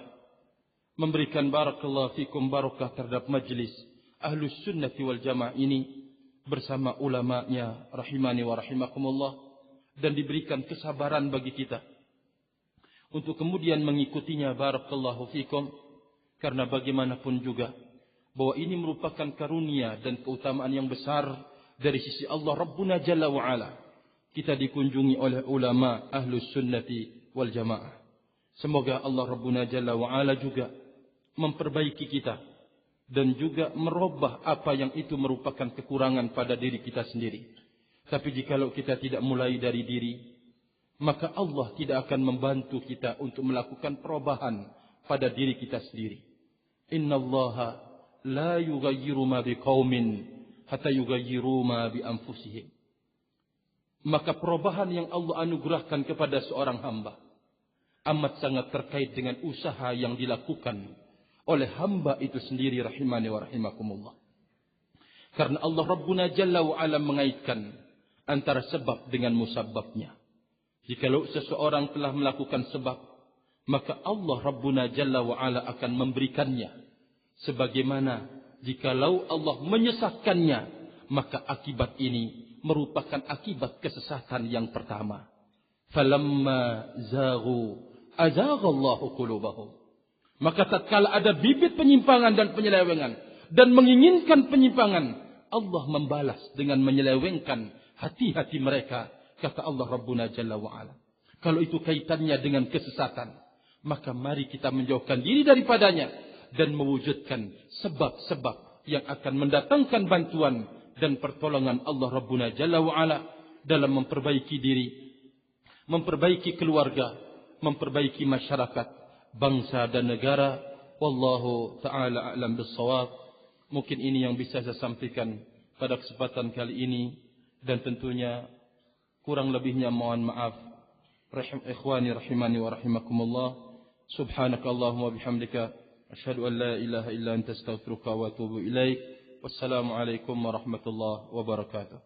memberikan, barakallahu fikum, barakah terhadap majlis Ahlus Sunnati wal Jamaah ini bersama ulamanya, rahimani wa rahimakumullah, dan diberikan kesabaran bagi kita untuk kemudian mengikutinya, barakallahu fikum. Karena bagaimanapun juga bahwa ini merupakan karunia dan keutamaan yang besar dari sisi Allah Rabbuna Jalla wa'ala. Kita dikunjungi oleh ulama Ahlus Sunnati wal Jamaah. Semoga Allah Rabbuna Jalla wa'ala juga memperbaiki kita dan juga merubah apa yang itu merupakan kekurangan pada diri kita sendiri. Tapi jikalau kita tidak mulai dari diri, maka Allah tidak akan membantu kita untuk melakukan perubahan pada diri kita sendiri. Innallaha la yughayyiru ma biqaumin hatta yughayyiru ma bi anfusihim. Maka perubahan yang Allah anugerahkan kepada seorang hamba amat sangat terkait dengan usaha yang dilakukan oleh hamba itu sendiri, rahimani wa rahimakumullah. Karena Allah Rabbuna Jalla wa'ala mengaitkan antara sebab dengan musababnya. Jikalau seseorang telah melakukan sebab, maka Allah Rabbuna Jalla wa'ala akan memberikannya. Sebagaimana jikalau Allah menyesatkannya, maka akibat ini merupakan akibat kesesatan yang pertama. Falamma zaghu azaghallahu qulubahum. Maka tatkala ada bibit penyimpangan dan penyelewengan dan menginginkan penyimpangan, Allah membalas dengan menyelewengkan hati-hati mereka, kata Allah Rabbuna Jalla wa'ala. Kalau itu kaitannya dengan kesesatan, maka mari kita menjauhkan diri daripadanya dan mewujudkan sebab-sebab yang akan mendatangkan bantuan dan pertolongan Allah Rabbuna Jalla wa'ala dalam memperbaiki diri, memperbaiki keluarga, memperbaiki masyarakat, bangsa dan negara. Wallahu ta'ala a'lam bis-shawab. Mungkin ini yang bisa saya sampaikan pada kesempatan kali ini, dan tentunya kurang lebihnya mohon maaf. Ikhwani rahimani wa rahimakumullah. Subhanakallahumma bihamdika asyhadu an la ilaha illa anta astaghfiruka wa atubu ilaik. Wassalamualaikum warahmatullahi wabarakatuh.